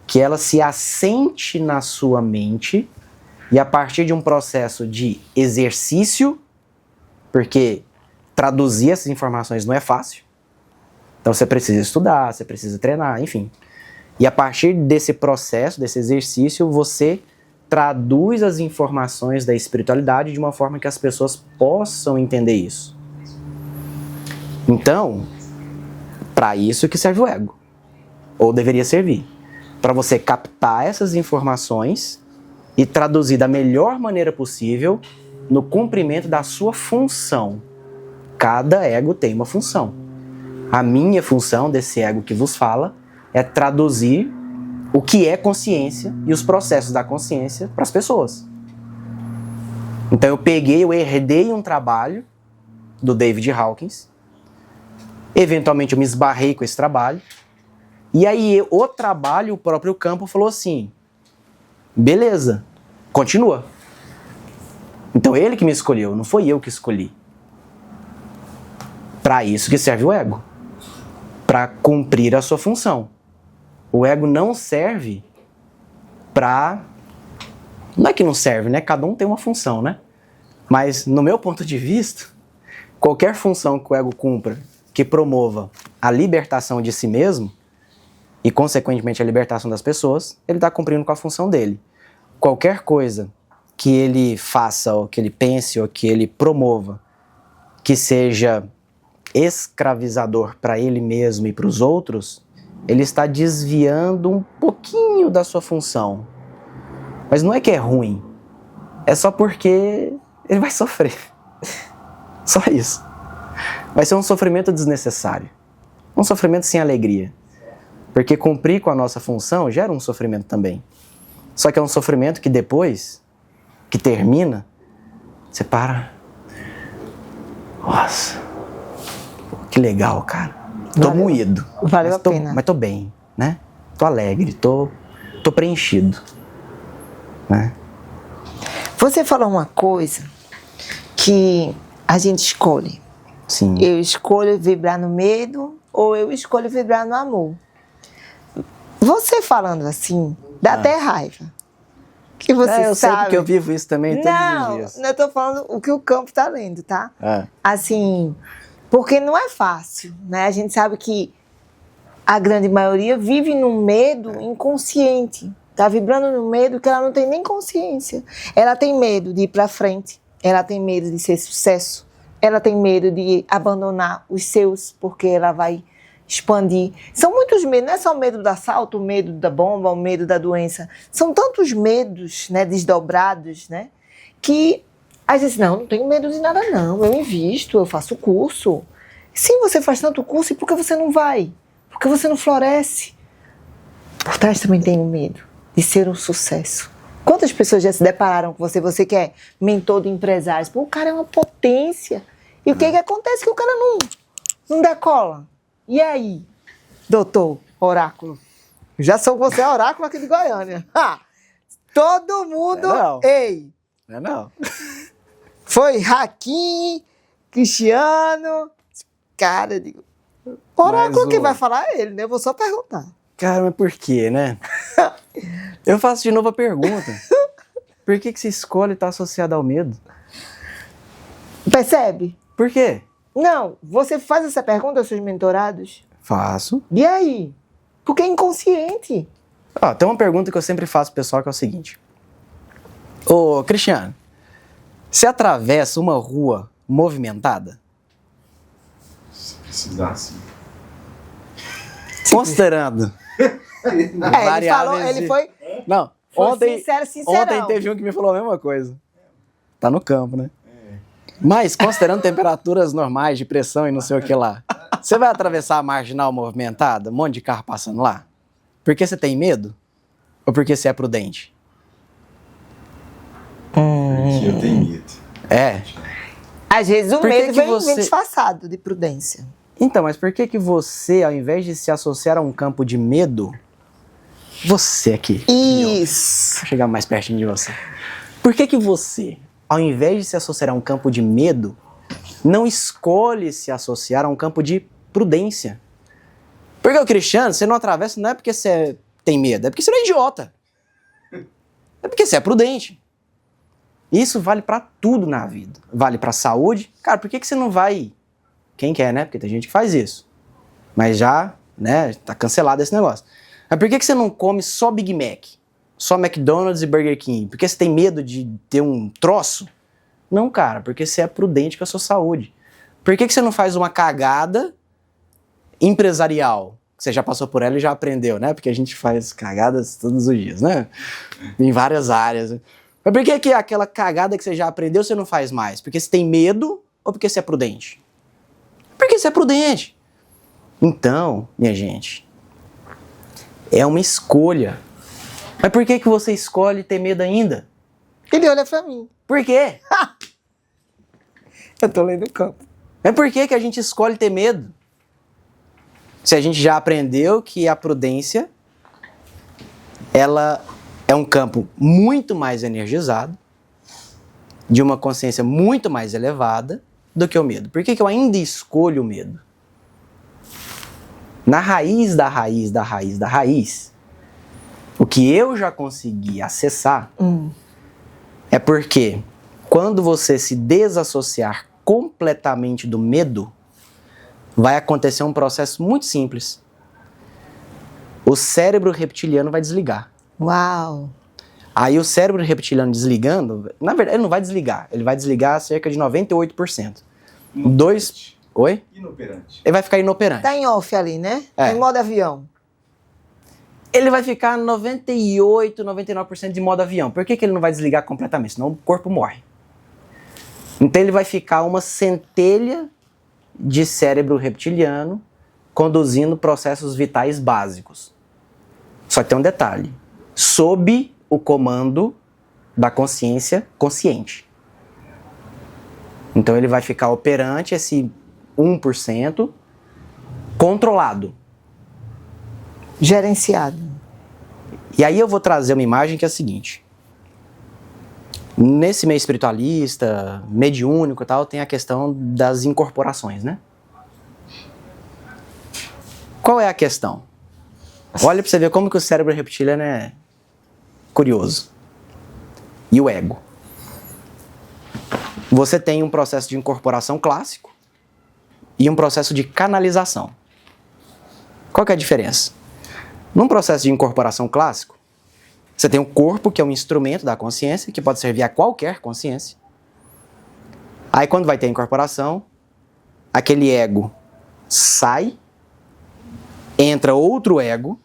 que ela se assente na sua mente e a partir de um processo de exercício, porque traduzir essas informações não é fácil, então você precisa estudar, você precisa treinar, enfim. E a partir desse processo, desse exercício, você traduz as informações da espiritualidade de uma forma que as pessoas possam entender isso. Então, para isso que serve o ego. Ou deveria servir. Para você captar essas informações e traduzir da melhor maneira possível no cumprimento da sua função. Cada ego tem uma função. A minha função desse ego que vos fala é traduzir o que é consciência e os processos da consciência para as pessoas. Então eu herdei um trabalho do David Hawkins. Eventualmente eu me esbarrei com esse trabalho. E aí o trabalho, o próprio campo falou assim, beleza, continua. Então ele que me escolheu, não foi eu que escolhi. Para isso que serve o ego. Para cumprir a sua função. O ego não serve para... Não é que não serve, né? Cada um tem uma função, né? Mas no meu ponto de vista, qualquer função que o ego cumpra que promova a libertação de si mesmo e, consequentemente, a libertação das pessoas, ele está cumprindo com a função dele. Qualquer coisa que ele faça, ou que ele pense, ou que ele promova, que seja escravizador para ele mesmo e para os outros, ele está desviando um pouquinho da sua função. Mas não é que é ruim, é só porque ele vai sofrer. Só isso. Vai ser um sofrimento desnecessário. Um sofrimento sem alegria. Porque cumprir com a nossa função gera um sofrimento também. Só que é um sofrimento que depois, que termina, você para. Nossa, que legal, cara. Tô moído. Valeu a pena. Mas tô bem, né? Tô alegre, tô preenchido, né? Você falou uma coisa que a gente escolhe. Sim. Eu escolho vibrar no medo ou eu escolho vibrar no amor. Você falando assim, dá até raiva. Que você eu sabe. sei porque eu vivo isso também todos os dias. Não, eu tô falando o que o campo tá lendo, tá? É. Assim, porque não é fácil, né? A gente sabe que a grande maioria vive num medo inconsciente. Tá vibrando no medo que ela não tem nem consciência. Ela tem medo de ir pra frente. Ela tem medo de ser sucesso. Ela tem medo de abandonar os seus, porque ela vai expandir. São muitos medos, não é só o medo do assalto, o medo da bomba, o medo da doença. São tantos medos, né, desdobrados, né, que às vezes, não tenho medo de nada não, eu invisto, eu faço curso. Sim, você faz tanto curso, e por que você não vai? Por que você não floresce? Por trás também tem o medo de ser um sucesso. Quantas pessoas já se depararam com você? Você que é mentor de empresários. Pô, o cara é uma potência. E o que acontece? Que o cara não decola. E aí, doutor Oráculo? Já sou você oráculo aqui de Goiânia. Todo mundo... Não. Ei! Não. Foi Raquim, Cristiano... Cara, eu digo... Oráculo que vai falar é ele, né? Eu vou só perguntar. Cara, mas por quê, né? Eu faço de novo a pergunta. Por que você escolhe estar associado ao medo? Percebe? Por quê? Não, você faz essa pergunta aos seus mentorados? Faço. E aí? Porque é inconsciente. Tem uma pergunta que eu sempre faço pro pessoal que é o seguinte. Ô, Cristiano, você atravessa uma rua movimentada? Se precisasse. Considerando Ele foi Não, Foi sincero, sincerão. ontem teve um que me falou a mesma coisa. Tá no campo, né? Mas, considerando temperaturas normais de pressão e não sei o que lá, você vai atravessar a marginal movimentada, um monte de carro passando lá? Porque você tem medo? Ou porque você é prudente? Porque eu tenho medo. É. Às vezes o Por que medo que vem você- disfarçado de prudência. Então, mas por que você, ao invés de se associar a um campo de medo, você aqui, Isso. vou chegar mais pertinho de você. Por que você, ao invés de se associar a um campo de medo, não escolhe se associar a um campo de prudência? Porque o Cristiano, você não atravessa não é porque você tem medo, é porque você não é idiota. É porque você é prudente. Isso vale pra tudo na vida. Vale pra saúde. Cara, por que você não vai... Quem quer, né? Porque tem gente que faz isso. Mas já, né, tá cancelado esse negócio. Mas por que você não come só Big Mac? Só McDonald's e Burger King? Porque você tem medo de ter um troço? Não, cara, porque você é prudente com a sua saúde. Por que você não faz uma cagada empresarial? Você já passou por ela e já aprendeu, né? Porque a gente faz cagadas todos os dias, né? Em várias áreas. Mas por que aquela cagada que você já aprendeu você não faz mais? Porque você tem medo ou porque você é prudente? Porque você é prudente. Então, minha gente, é uma escolha. Mas por que você escolhe ter medo ainda? Ele olha pra mim. Por quê? Eu tô lendo o campo. Mas por que a gente escolhe ter medo? Se a gente já aprendeu que a prudência, ela é um campo muito mais energizado, de uma consciência muito mais elevada do que o medo. Por que eu ainda escolho o medo? Na raiz da raiz da raiz da raiz, o que eu já consegui acessar é porque quando você se desassociar completamente do medo, vai acontecer um processo muito simples. O cérebro reptiliano vai desligar. Uau. Aí o cérebro reptiliano desligando, na verdade ele não vai desligar, ele vai desligar cerca de 98%. Oi? Inoperante. Ele vai ficar inoperante. Tá em off ali, né? É. Em modo avião. Ele vai ficar 98, 99% de modo avião. Por que ele não vai desligar completamente? Senão o corpo morre. Então ele vai ficar uma centelha de cérebro reptiliano conduzindo processos vitais básicos. Só que tem um detalhe. Sob o comando da consciência consciente. Então ele vai ficar operante esse 1% controlado. Gerenciado. E aí eu vou trazer uma imagem que é a seguinte. Nesse meio espiritualista, mediúnico e tal, tem a questão das incorporações, né? Qual é a questão? Olha pra você ver como que o cérebro reptiliano é curioso. E o ego. Você tem um processo de incorporação clássico e um processo de canalização. Qual que é a diferença? Num processo de incorporação clássico, você tem o corpo, que é um instrumento da consciência, que pode servir a qualquer consciência. Aí quando vai ter a incorporação, aquele ego sai, entra outro ego,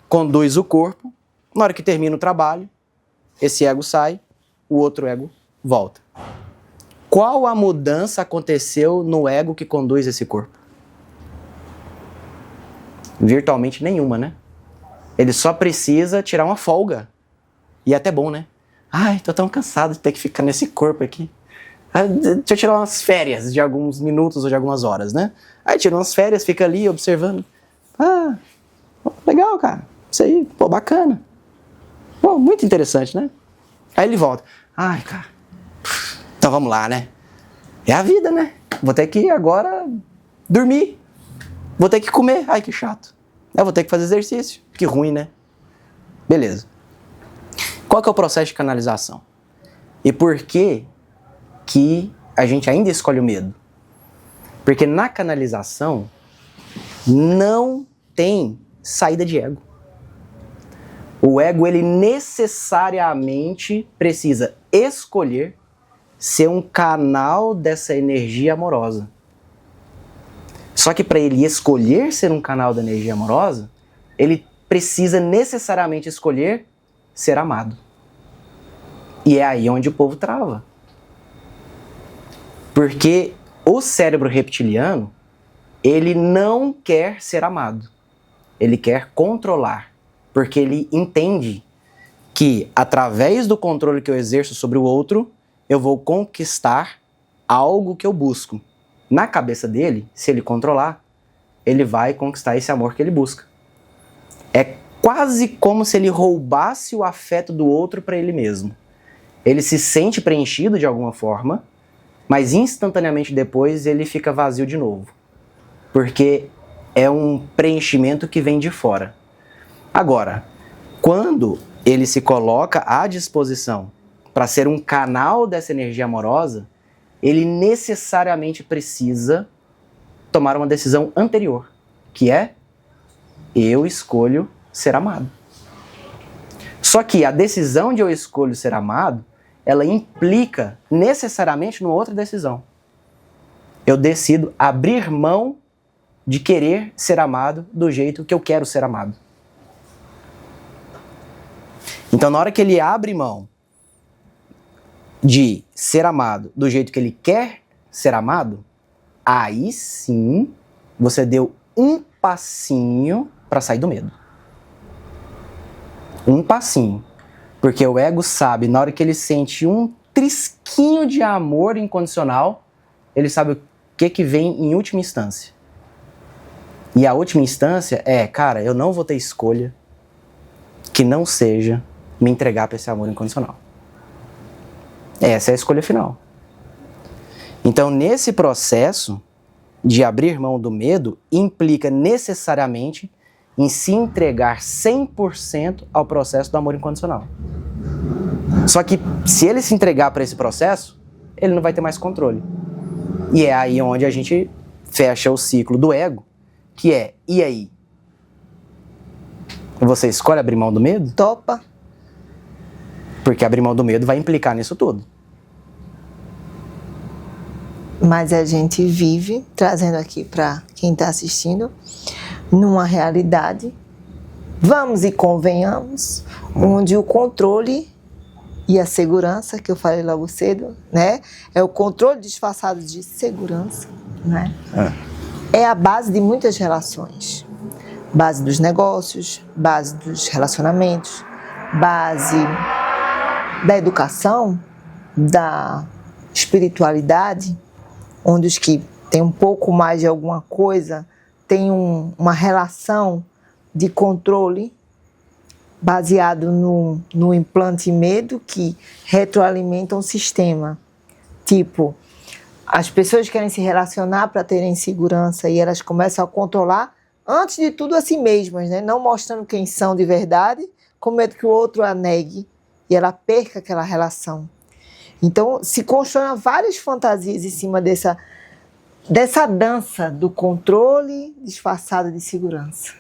conduz o corpo, na hora que termina o trabalho, esse ego sai, o outro ego volta. Qual a mudança aconteceu no ego que conduz esse corpo? Virtualmente nenhuma, né? Ele só precisa tirar uma folga. E é até bom, né? Ai, tô tão cansado de ter que ficar nesse corpo aqui. Deixa eu tirar umas férias de alguns minutos ou de algumas horas, né? Aí tira umas férias, fica ali observando. Ah, legal, cara. Isso aí, pô, bacana. Pô, muito interessante, né? Aí ele volta. Ai, cara. Então vamos lá, né? É a vida, né? Vou ter que agora dormir. Vou ter que comer. Ai, que chato. Eu vou ter que fazer exercício. Que ruim, né? Beleza. Qual que é o processo de canalização? E por que que a gente ainda escolhe o medo? Porque na canalização não tem saída de ego. O ego, ele necessariamente precisa escolher ser um canal dessa energia amorosa. Só que para ele escolher ser um canal da energia amorosa, ele precisa necessariamente escolher ser amado. E é aí onde o povo trava. Porque o cérebro reptiliano, ele não quer ser amado. Ele quer controlar. Porque ele entende que, através do controle que eu exerço sobre o outro, eu vou conquistar algo que eu busco. Na cabeça dele, se ele controlar, ele vai conquistar esse amor que ele busca. É quase como se ele roubasse o afeto do outro para ele mesmo. Ele se sente preenchido de alguma forma, mas instantaneamente depois ele fica vazio de novo. Porque é um preenchimento que vem de fora. Agora, quando ele se coloca à disposição para ser um canal dessa energia amorosa, ele necessariamente precisa tomar uma decisão anterior, que é: eu escolho ser amado. Só que a decisão de eu escolho ser amado, ela implica necessariamente numa outra decisão. Eu decido abrir mão de querer ser amado do jeito que eu quero ser amado. Então, na hora que ele abre mão de ser amado do jeito que ele quer ser amado, aí sim você deu um passinho para sair do medo. Um passinho. Porque o ego sabe, na hora que ele sente um trisquinho de amor incondicional, ele sabe o que vem em última instância. E a última instância é: cara, eu não vou ter escolha que não seja me entregar para esse amor incondicional. Essa é a escolha final. Então, nesse processo de abrir mão do medo, implica necessariamente em se entregar 100% ao processo do amor incondicional. Só que, se ele se entregar para esse processo, ele não vai ter mais controle. E é aí onde a gente fecha o ciclo do ego, que é: e aí? Você escolhe abrir mão do medo? Topa. Porque abrir mão do medo vai implicar nisso tudo. Mas a gente vive, trazendo aqui para quem está assistindo, numa realidade, vamos e convenhamos, onde o controle e a segurança, que eu falei logo cedo, né? É o controle disfarçado de segurança, né? É a base de muitas relações. Base dos negócios, base dos relacionamentos, base da educação, da espiritualidade, onde os que têm um pouco mais de alguma coisa têm uma relação de controle baseado no implante medo que retroalimenta um sistema. Tipo, as pessoas querem se relacionar para terem segurança e elas começam a controlar, antes de tudo, a si mesmas, né? Não mostrando quem são de verdade, com medo que o outro a negue e ela perca aquela relação. Então, se constroem várias fantasias em cima dessa dança do controle disfarçado de segurança.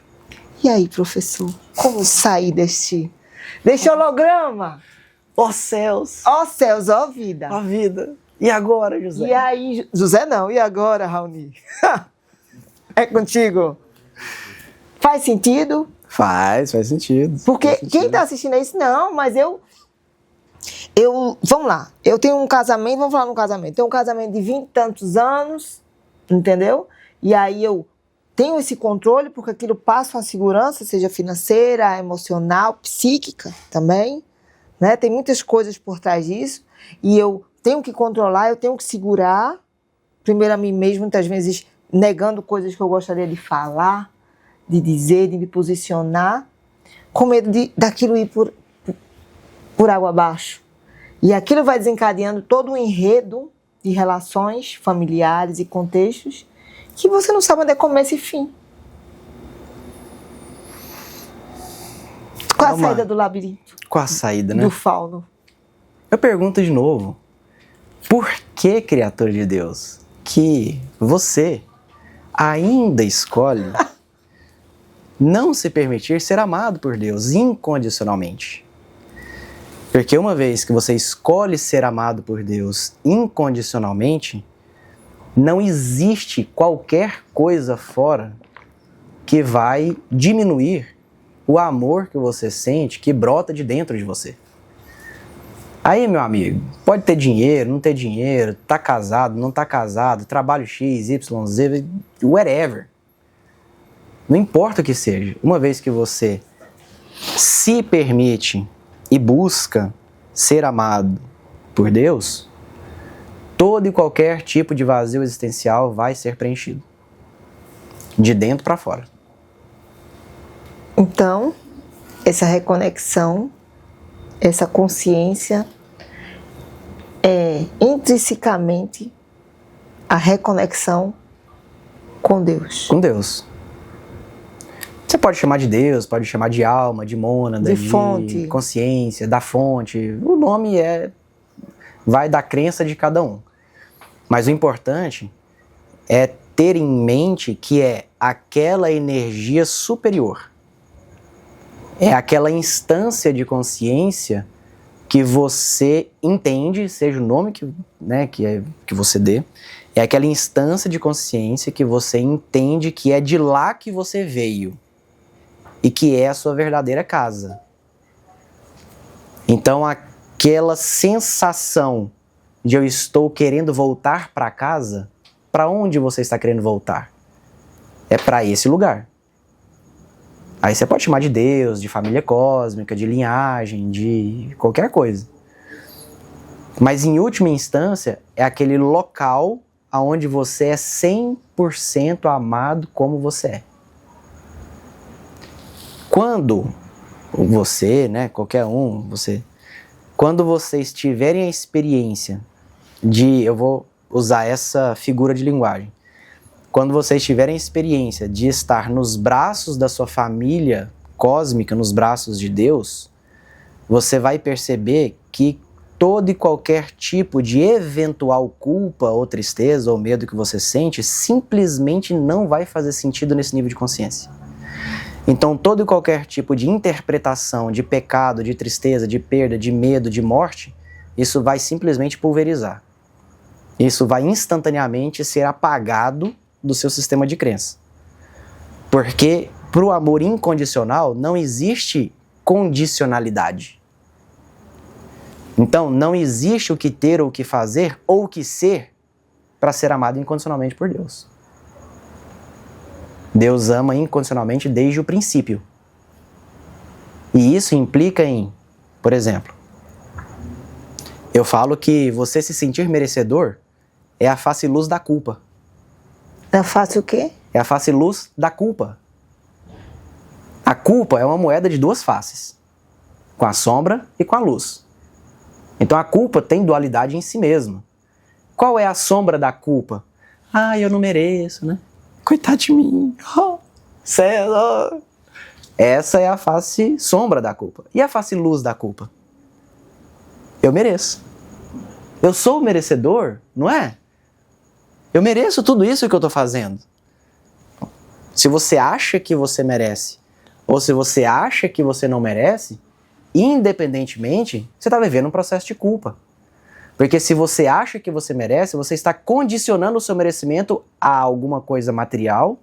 E aí, professor, como sair deste holograma? Ó céus! Ó céus, ó vida! Ó vida! E agora, José? E aí, José não, e agora, Raoni? É contigo? Faz sentido? Faz sentido. Porque faz sentido. Quem está assistindo a isso, não, mas vamos lá, eu tenho um casamento, vamos falar no casamento, tenho um casamento de 20 e tantos anos, entendeu? E aí eu tenho esse controle porque aquilo passa uma segurança, seja financeira, emocional, psíquica também, né? Tem muitas coisas por trás disso e eu tenho que controlar, eu tenho que segurar, primeiro a mim mesmo, muitas vezes negando coisas que eu gostaria de falar, de dizer, de me posicionar, com medo daquilo ir por água abaixo. E aquilo vai desencadeando todo um enredo de relações familiares e contextos que você não sabe onde é começo e fim. Qual a saída do labirinto? Qual a saída, né? Do fauno. Eu pergunto de novo, por que, criatura de Deus, que você ainda escolhe não se permitir ser amado por Deus incondicionalmente? Porque uma vez que você escolhe ser amado por Deus incondicionalmente, não existe qualquer coisa fora que vai diminuir o amor que você sente, que brota de dentro de você. Aí, meu amigo, pode ter dinheiro, não ter dinheiro, tá casado, não tá casado, trabalho X, Y, Z, whatever. Não importa o que seja. Uma vez que você se permite e busca ser amado por Deus, todo e qualquer tipo de vazio existencial vai ser preenchido. De dentro para fora. Então, essa reconexão, essa consciência é intrinsecamente a reconexão com Deus. Com Deus. Você pode chamar de Deus, pode chamar de alma, de mônada, de fonte, consciência, da fonte. O nome vai da crença de cada um. Mas o importante é ter em mente que é aquela energia superior. É aquela instância de consciência que você entende, seja o nome que você dê, é aquela instância de consciência que você entende que é de lá que você veio e que é a sua verdadeira casa. Então, aquela sensação de eu estou querendo voltar para casa, para onde você está querendo voltar? É para esse lugar. Aí você pode chamar de Deus, de família cósmica, de linhagem, de qualquer coisa. Mas em última instância, é aquele local onde você é 100% amado como você é. Quando você, qualquer um, quando vocês tiverem a experiência eu vou usar essa figura de linguagem, quando vocês tiverem a experiência de estar nos braços da sua família cósmica, nos braços de Deus, você vai perceber que todo e qualquer tipo de eventual culpa ou tristeza ou medo que você sente simplesmente não vai fazer sentido nesse nível de consciência. Então, todo e qualquer tipo de interpretação de pecado, de tristeza, de perda, de medo, de morte, isso vai simplesmente pulverizar. Isso vai instantaneamente ser apagado do seu sistema de crença. Porque para o amor incondicional não existe condicionalidade. Então, não existe o que ter ou o que fazer ou o que ser para ser amado incondicionalmente por Deus. Deus ama incondicionalmente desde o princípio. E isso implica em, por exemplo, Eu falo que você se sentir merecedor é a face e luz da culpa. Da face o quê? É a face e luz da culpa. A culpa é uma moeda de duas faces, com a sombra e com a luz. Então a culpa tem dualidade em si mesma. Qual é a sombra da culpa? Ah, eu não mereço, né? Coitado de mim. Oh, César. Essa é a face sombra da culpa. E a face luz da culpa? Eu mereço. Eu sou merecedor, não é? Eu mereço tudo isso que eu estou fazendo. Se você acha que você merece, ou se você acha que você não merece, independentemente, você está vivendo um processo de culpa. Porque se você acha que você merece, você está condicionando o seu merecimento a alguma coisa material,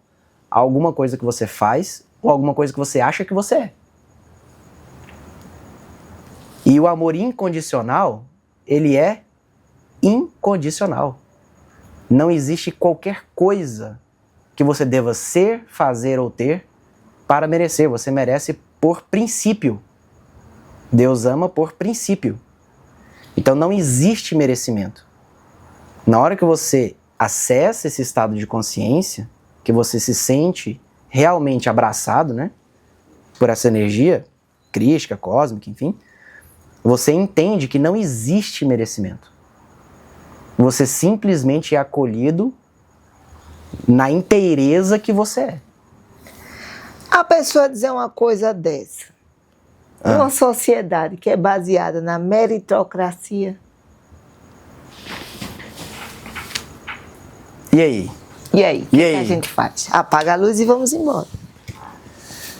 a alguma coisa que você faz, ou alguma coisa que você acha que você é. E o amor incondicional, ele é incondicional. Não existe qualquer coisa que você deva ser, fazer ou ter para merecer. Você merece por princípio. Deus ama por princípio. Então não existe merecimento. Na hora que você acessa esse estado de consciência, que você se sente realmente abraçado, né, por essa energia crística, cósmica, enfim, você entende que não existe merecimento. Você simplesmente é acolhido na inteireza que você é. A pessoa dizer uma coisa dessa, uma sociedade que é baseada na meritocracia. E aí? E aí? O que a gente faz? Apaga a luz e vamos embora.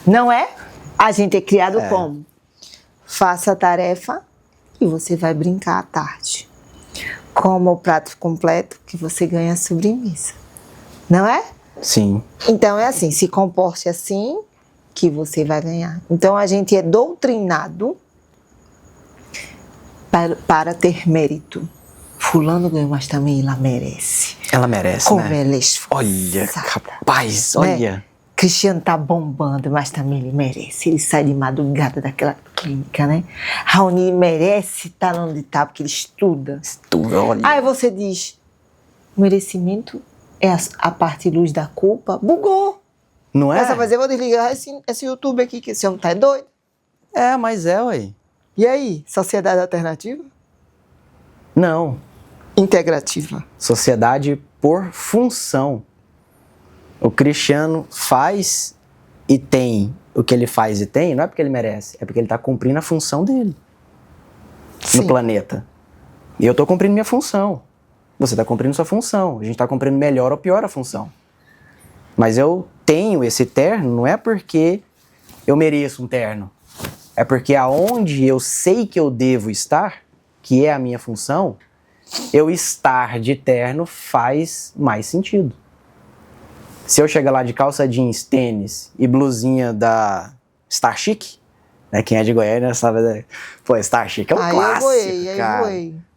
Não é? A gente é criado como? Faça a tarefa e você vai brincar à tarde. Coma o prato completo que você ganha a sobremesa. Não é? Sim. Então é assim, se comporte assim que você vai ganhar. Então a gente é doutrinado para ter mérito. Fulano ganhou, mas também ela merece. Ela merece, como né? ela é esforçada. Olha, rapaz, olha. Né? Cristiano tá bombando, mas também ele merece. Ele sai de madrugada daquela clínica, né? Raoni merece estar onde tá, porque ele estuda. Estuda, olha. Aí você diz, merecimento é a parte luz da culpa? Bugou. Não é? Essa vai dizer, vou desligar esse YouTube aqui, que esse homem tá doido. É, mas é, ué. E aí, sociedade alternativa? Não. Integrativa. Sociedade por função. O cristiano faz e tem o que ele faz e tem, não é porque ele merece, é porque ele está cumprindo a função dele. Sim. No planeta. E eu estou cumprindo minha função. Você está cumprindo sua função. A gente está cumprindo melhor ou pior a função. Mas eu tenho esse terno, não é porque eu mereço um terno. É porque aonde eu sei que eu devo estar, que é a minha função, eu estar de terno faz mais sentido. Se eu chegar lá de calça jeans, tênis e blusinha da Star Chic, né, quem é de Goiânia sabe, né? Pô, Star Chic é um clássico, cara.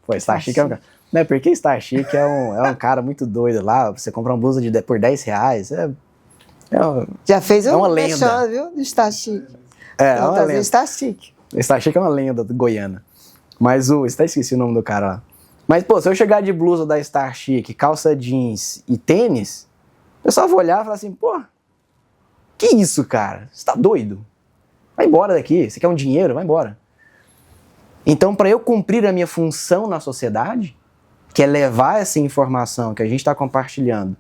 Pô, Star Chic é um cara. Não é porque Star Chic é um cara muito doido lá, você compra uma blusa por R$10, já fez uma lenda, viu? De Star Chic. É uma lenda. Star Chic. Star Chic é uma lenda goiana. Mas até esqueci o nome do cara lá. Mas, pô, se eu chegar de blusa da Star Chic, calça jeans e tênis, o pessoal vai olhar e falar assim, pô, que isso, cara? Você tá doido? Vai embora daqui. Você quer um dinheiro? Vai embora. Então, para eu cumprir a minha função na sociedade, que é levar essa informação que a gente está compartilhando,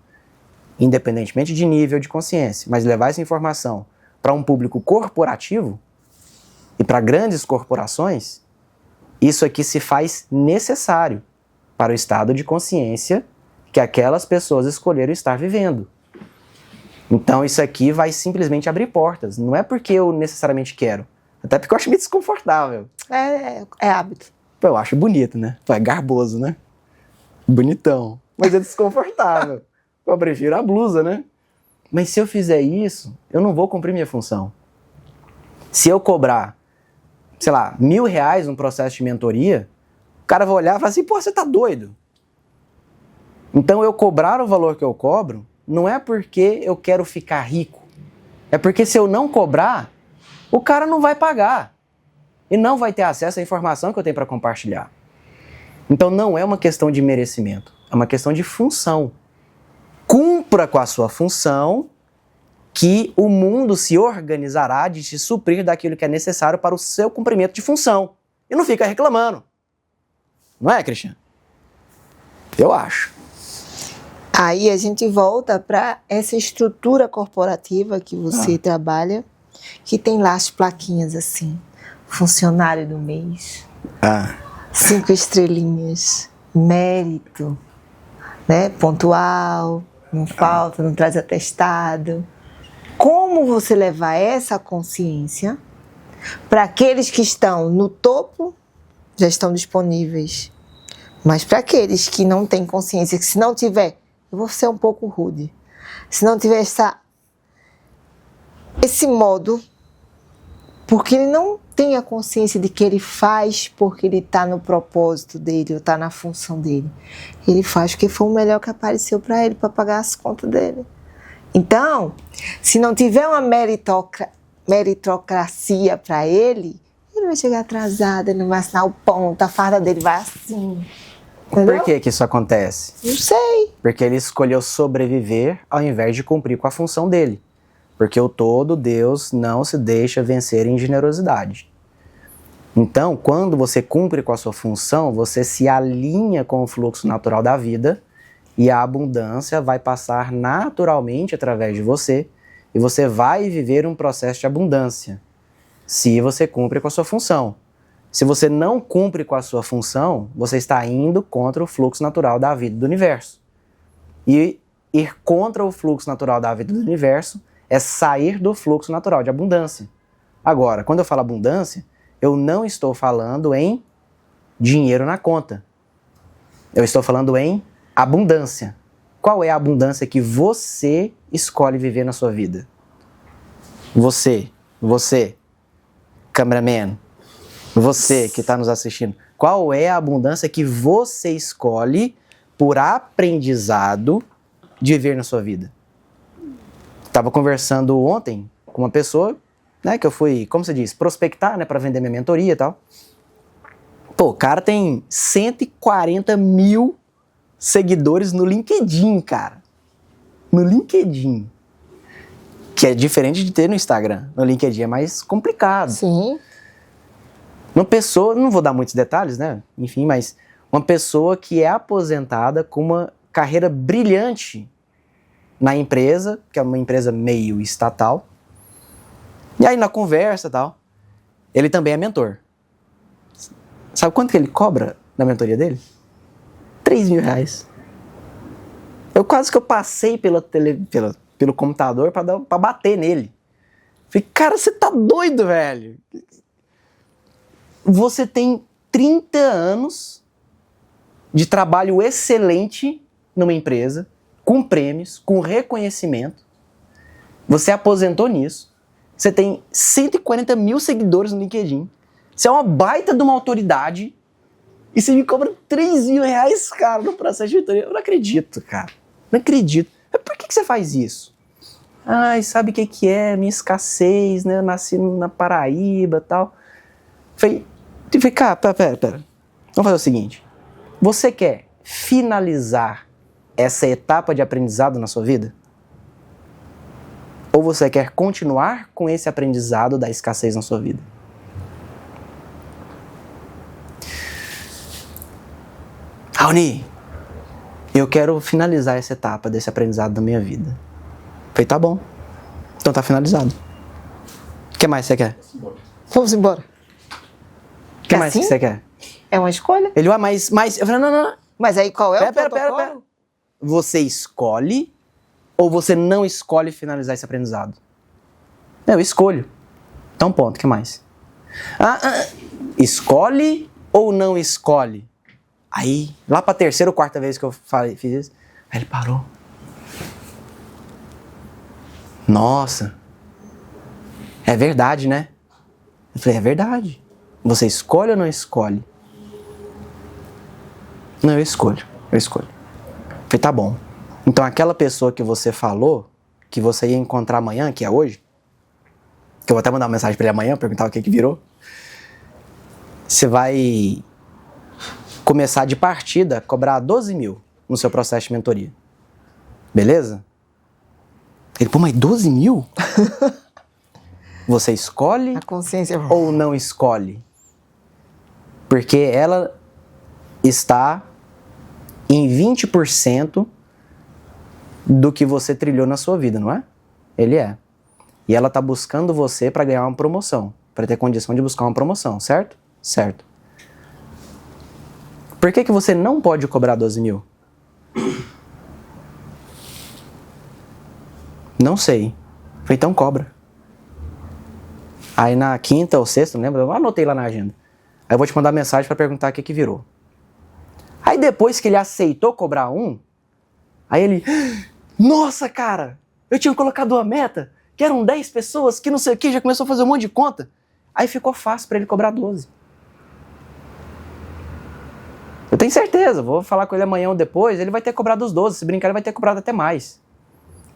independentemente de nível de consciência, mas levar essa informação para um público corporativo e para grandes corporações, isso aqui se faz necessário para o estado de consciência que aquelas pessoas escolheram estar vivendo. Então isso aqui vai simplesmente abrir portas. Não é porque eu necessariamente quero, até porque eu acho meio desconfortável. É hábito. Pô, eu acho bonito, né? Pô, é garboso, né? Bonitão. Mas é desconfortável. Eu prefiro a blusa, né? Mas se eu fizer isso, eu não vou cumprir minha função. Se eu cobrar, sei lá, R$1.000 num processo de mentoria, o cara vai olhar e falar assim, pô, você tá doido? Então eu cobrar o valor que eu cobro, não é porque eu quero ficar rico. É porque se eu não cobrar, o cara não vai pagar. E não vai ter acesso à informação que eu tenho para compartilhar. Então não é uma questão de merecimento, é uma questão de função. Cumpra com a sua função, que o mundo se organizará de te suprir daquilo que é necessário para o seu cumprimento de função. E não fica reclamando. Não é, Cristiano? Eu acho. Aí a gente volta para essa estrutura corporativa que você trabalha, que tem lá as plaquinhas assim, funcionário do mês, 5 estrelinhas, mérito, né? Pontual, não falta, não traz atestado. Como você levar essa consciência para aqueles que estão no topo, já estão disponíveis, mas para aqueles que não têm consciência, que se não tiver, eu vou ser um pouco rude, se não tiver esse modo, porque ele não tem a consciência de que ele faz porque ele está no propósito dele, ou está na função dele. Ele faz porque foi o melhor que apareceu para ele, para pagar as contas dele. Então, se não tiver uma meritocracia para ele vai chegar atrasado, ele não vai assinar o ponto, a farda dele vai assim. Entendeu? Por que isso acontece? Não sei. Porque ele escolheu sobreviver ao invés de cumprir com a função dele. Porque o todo Deus não se deixa vencer em generosidade. Então, quando você cumpre com a sua função, você se alinha com o fluxo natural da vida e a abundância vai passar naturalmente através de você e você vai viver um processo de abundância, se você cumpre com a sua função. Se você não cumpre com a sua função, você está indo contra o fluxo natural da vida do universo. E ir contra o fluxo natural da vida do universo é sair do fluxo natural de abundância. Agora, quando eu falo abundância, eu não estou falando em dinheiro na conta. Eu estou falando em abundância. Qual é a abundância que você escolhe viver na sua vida? Você, cameraman, você que está nos assistindo, qual é a abundância que você escolhe por aprendizado de viver na sua vida? Estava conversando ontem com uma pessoa, né, que eu fui, como você diz, prospectar, né, para vender minha mentoria e tal. Pô, o cara tem 140 mil seguidores no LinkedIn, cara. No LinkedIn. Que é diferente de ter no Instagram. No LinkedIn é mais complicado. Sim. Uma pessoa, não vou dar muitos detalhes, né? Enfim, mas uma pessoa que é aposentada com uma carreira brilhante na empresa, que é uma empresa meio estatal. E aí na conversa e tal, ele também é mentor. Sabe quanto que ele cobra na mentoria dele? 3 mil reais. Eu quase que eu passei pelo computador pra bater nele. Falei, cara, você tá doido, velho? Você tem 30 anos de trabalho excelente numa empresa, com prêmios, com reconhecimento. Você aposentou nisso. Você tem 140 mil seguidores no LinkedIn. Você é uma baita de uma autoridade. E você me cobra 3 mil reais, cara, no processo de mentoria. Eu não acredito, cara. Não acredito. Mas por que você faz isso? Ai, sabe o que é? Minha escassez, né? Eu nasci na Paraíba e tal. Falei, cara, pera. Vamos fazer o seguinte. Você quer finalizar essa etapa de aprendizado na sua vida? Ou você quer continuar com esse aprendizado da escassez na sua vida? Raoni, eu quero finalizar essa etapa desse aprendizado da minha vida. Falei, tá bom. Então tá finalizado. O que mais você quer? Vamos embora. O que mais que você quer? É uma escolha. Ele, mas... Eu falei, não. Mas aí qual é o protocolo? Pera. Você escolhe ou você não escolhe finalizar esse aprendizado? Eu escolho. Então ponto, o que mais? Escolhe ou não escolhe? Aí, lá pra terceira ou quarta vez que eu fiz isso, aí ele parou. Nossa. É verdade, né? Eu falei, é verdade. Você escolhe ou não escolhe? Não, eu escolho. Eu falei, tá bom. Então aquela pessoa que você falou, que você ia encontrar amanhã, que é hoje, que eu vou até mandar uma mensagem pra ele amanhã, perguntar o que virou. Você vai começar de partida a cobrar 12 mil no seu processo de mentoria. Beleza? Ele, pô, mas 12 mil? Você escolhe A consciência. ou não escolhe? Porque ela está em 20% do que você trilhou na sua vida, não é? Ele é. E ela está buscando você para ganhar uma promoção, para ter condição de buscar uma promoção, certo? Certo. Por que você não pode cobrar 12 mil? Não sei. Falei, então cobra. Aí na quinta ou sexta, não lembro, eu anotei lá na agenda. Aí eu vou te mandar mensagem para perguntar o que virou. Aí depois que ele aceitou cobrar um, aí ele... Nossa, cara! Eu tinha colocado uma meta, que eram 10 pessoas, que não sei o que, já começou a fazer um monte de conta. Aí ficou fácil para ele cobrar 12. Eu tenho certeza, vou falar com ele amanhã ou depois, ele vai ter cobrado os 12, se brincar ele vai ter cobrado até mais.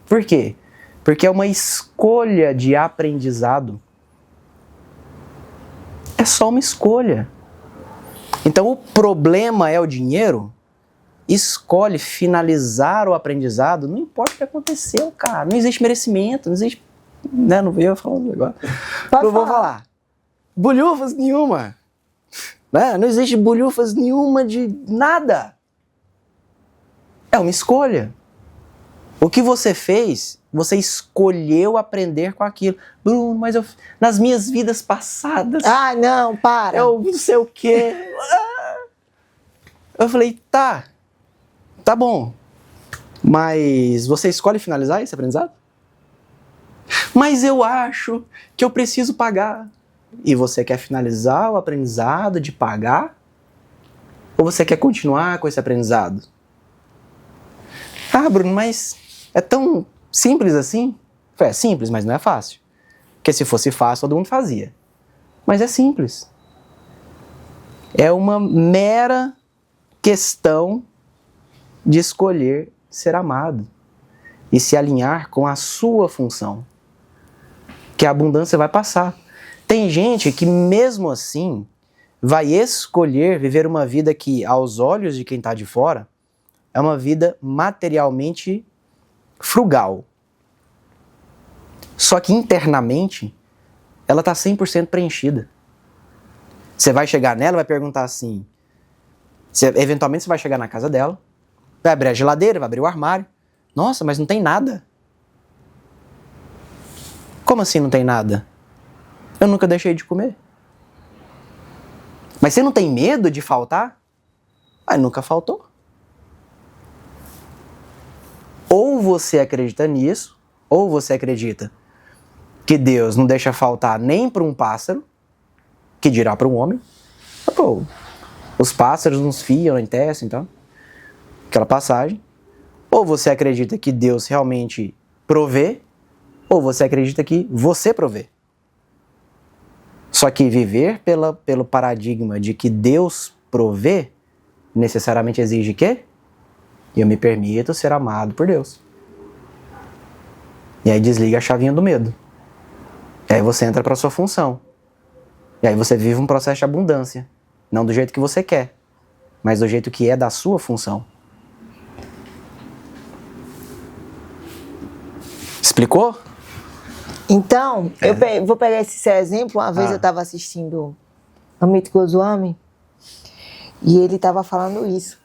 Por quê? Porque é uma escolha de aprendizado. É só uma escolha. Então o problema é o dinheiro? Escolhe finalizar o aprendizado, não importa o que aconteceu, cara. Não existe merecimento, não existe... Né? Não veio falando agora. Não vou falar. Bulhufas nenhuma. Né? Não existe bulhufas nenhuma de nada. É uma escolha. O que você fez, você escolheu aprender com aquilo. Bruno, mas nas minhas vidas passadas... Ah, não, para. Eu não sei o quê. Eu falei, tá bom. Mas você escolhe finalizar esse aprendizado? Mas eu acho que eu preciso pagar. E você quer finalizar o aprendizado de pagar? Ou você quer continuar com esse aprendizado? Ah, Bruno, mas é tão simples assim? É simples, mas não é fácil. Porque se fosse fácil, todo mundo fazia. Mas é simples. É uma mera questão de escolher ser amado e se alinhar com a sua função. Que a abundância vai passar. Tem gente que mesmo assim vai escolher viver uma vida que, aos olhos de quem está de fora, é uma vida materialmente frugal. Só que internamente, ela está 100% preenchida. Você vai chegar nela e vai perguntar assim... eventualmente você vai chegar na casa dela, vai abrir a geladeira, vai abrir o armário. Nossa, mas não tem nada. Como assim não tem nada? Eu nunca deixei de comer. Mas você não tem medo de faltar? Ah, nunca faltou. Ou você acredita nisso, ou você acredita que Deus não deixa faltar nem para um pássaro, que dirá para um homem. Pô, os pássaros nos fiam, não tecem, então. Aquela passagem. Ou você acredita que Deus realmente provê, ou você acredita que você provê. Só que viver pelo paradigma de que Deus provê, necessariamente exige quê? Eu me permito ser amado por Deus. E aí desliga a chavinha do medo. E aí você entra para a sua função. E aí você vive um processo de abundância. Não do jeito que você quer, mas do jeito que é da sua função. Explicou? Então, eu vou pegar esse seu exemplo. Uma vez eu estava assistindo Amit Goswami e ele estava falando isso.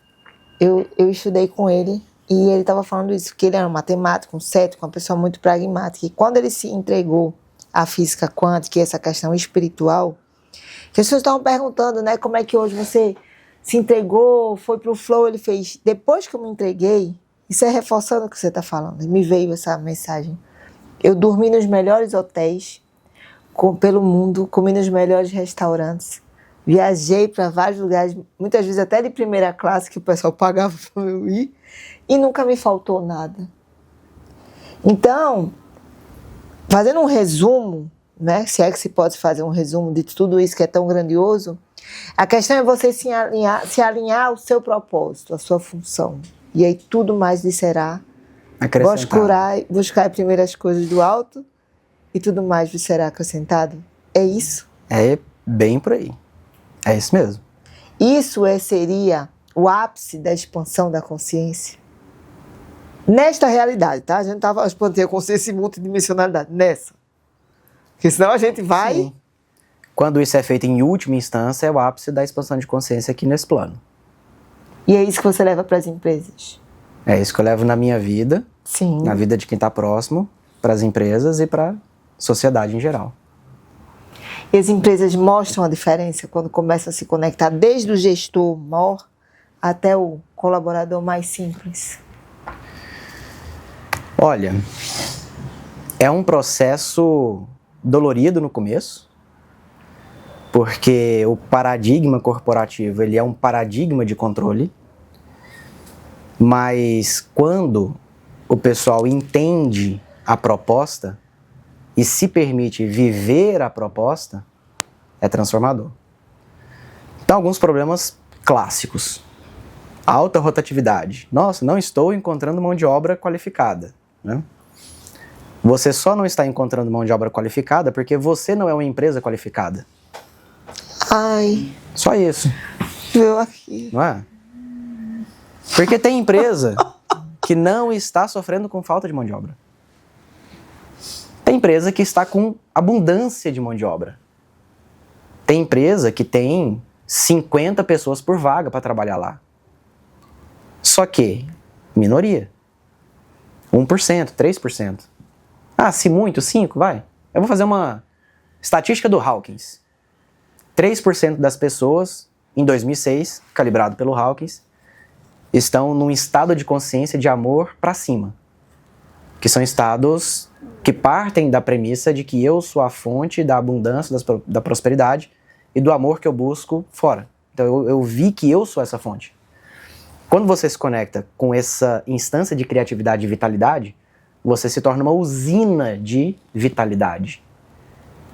Eu estudei com ele e ele estava falando isso, que ele era um matemático, um cético, uma pessoa muito pragmática. E quando ele se entregou à física quântica e essa questão espiritual, que as pessoas estavam perguntando, né, como é que hoje você se entregou, foi pro flow, ele fez, depois que eu me entreguei, isso é reforçando o que você está falando, me veio essa mensagem. Eu dormi nos melhores hotéis pelo mundo, comi nos melhores restaurantes, viajei para vários lugares, muitas vezes até de primeira classe, que o pessoal pagava para eu ir, e nunca me faltou nada. Então, fazendo um resumo, né, se é que se pode fazer um resumo de tudo isso que é tão grandioso, a questão é você se alinhar ao seu propósito, à sua função. E aí tudo mais lhe será buscar primeiro as coisas do alto e tudo mais lhe será acrescentado. É isso? É bem por aí. É isso mesmo. Isso seria o ápice da expansão da consciência? Nesta realidade, tá? A gente estava expandindo a consciência em multidimensionalidade, nessa. Porque senão a gente vai... Sim. Quando isso é feito em última instância, é o ápice da expansão de consciência aqui nesse plano. E é isso que você leva para as empresas? É isso que eu levo na minha vida, Sim. na vida de quem está próximo, para as empresas e para a sociedade em geral. E as empresas mostram a diferença quando começam a se conectar, desde o gestor maior até o colaborador mais simples? Olha, é um processo dolorido no começo, porque o paradigma corporativo ele é um paradigma de controle, mas quando o pessoal entende a proposta e se permite viver a proposta, é transformador. Então, alguns problemas clássicos. Alta rotatividade. Nossa, não estou encontrando mão de obra qualificada, né? Você só não está encontrando mão de obra qualificada porque você não é uma empresa qualificada. Ai, Só isso, eu aqui. não é? Porque tem empresa que não está sofrendo com falta de mão de obra. Tem empresa que está com abundância de mão de obra. Tem empresa que tem 50 pessoas por vaga para trabalhar lá. Só que, minoria. 1%, 3%. Ah, se muito, 5%, vai. Eu vou fazer uma estatística do Hawkins. 3% das pessoas, em 2006, calibrado pelo Hawkins, estão num estado de consciência de amor para cima. Que são estados que partem da premissa de que eu sou a fonte da abundância, da prosperidade e do amor que eu busco fora. Então eu vi que eu sou essa fonte. Quando você se conecta com essa instância de criatividade e vitalidade, você se torna uma usina de vitalidade.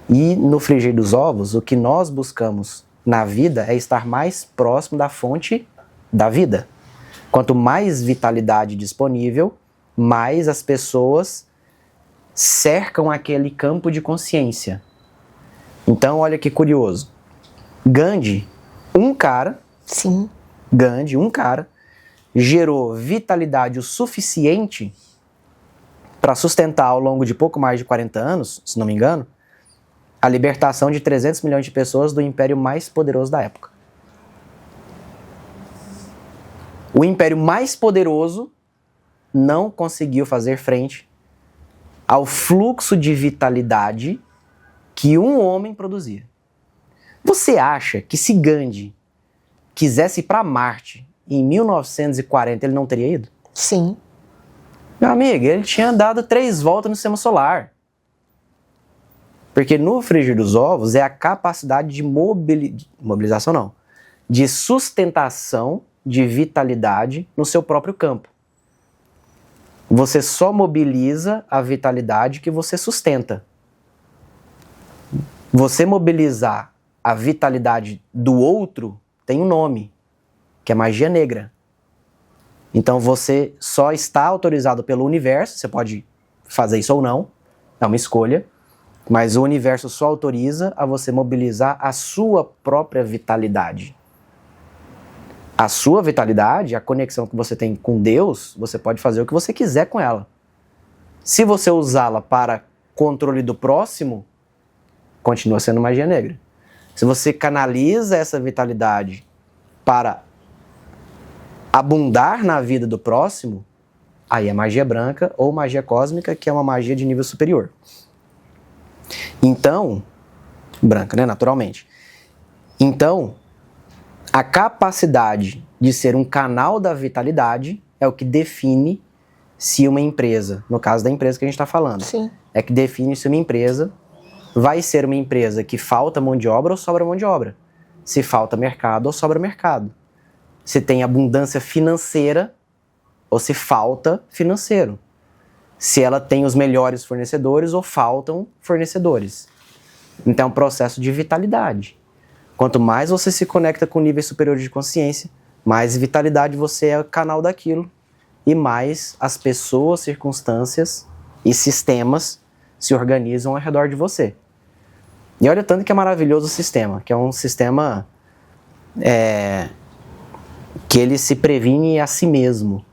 E no frigir dos ovos, o que nós buscamos na vida é estar mais próximo da fonte da vida. Quanto mais vitalidade disponível, mais as pessoas cercam aquele campo de consciência. Então, olha que curioso. Gandhi, um cara, gerou vitalidade o suficiente para sustentar ao longo de pouco mais de 40 anos, se não me engano, a libertação de 300 milhões de pessoas do império mais poderoso da época. O império mais poderoso não conseguiu fazer frente ao fluxo de vitalidade que um homem produzia. Você acha que se Gandhi quisesse ir para Marte em 1940, ele não teria ido? Sim. Meu amigo, ele tinha dado 3 voltas no sistema solar. Porque no frigir dos ovos é a capacidade de mobilização, não, de sustentação de vitalidade no seu próprio campo. Você só mobiliza a vitalidade que você sustenta. Você mobilizar a vitalidade do outro tem um nome, que é magia negra. Então você só está autorizado pelo universo, você pode fazer isso ou não, é uma escolha, mas o universo só autoriza a você mobilizar a sua própria vitalidade. A sua vitalidade, a conexão que você tem com Deus, você pode fazer o que você quiser com ela. Se você usá-la para controle do próximo, continua sendo magia negra. Se você canaliza essa vitalidade para abundar na vida do próximo, aí é magia branca ou magia cósmica, que é uma magia de nível superior. Então, branca, né, naturalmente. Então, a capacidade de ser um canal da vitalidade é o que define se uma empresa, no caso da empresa que a gente está falando, Sim. é que define se uma empresa vai ser uma empresa que falta mão de obra ou sobra mão de obra. Se falta mercado ou sobra mercado. Se tem abundância financeira ou se falta financeiro. Se ela tem os melhores fornecedores ou faltam fornecedores. Então é um processo de vitalidade. Quanto mais você se conecta com níveis superiores de consciência, mais vitalidade você é o canal daquilo e mais as pessoas, circunstâncias e sistemas se organizam ao redor de você. E olha tanto que é maravilhoso o sistema, que é um sistema que ele se previne a si mesmo.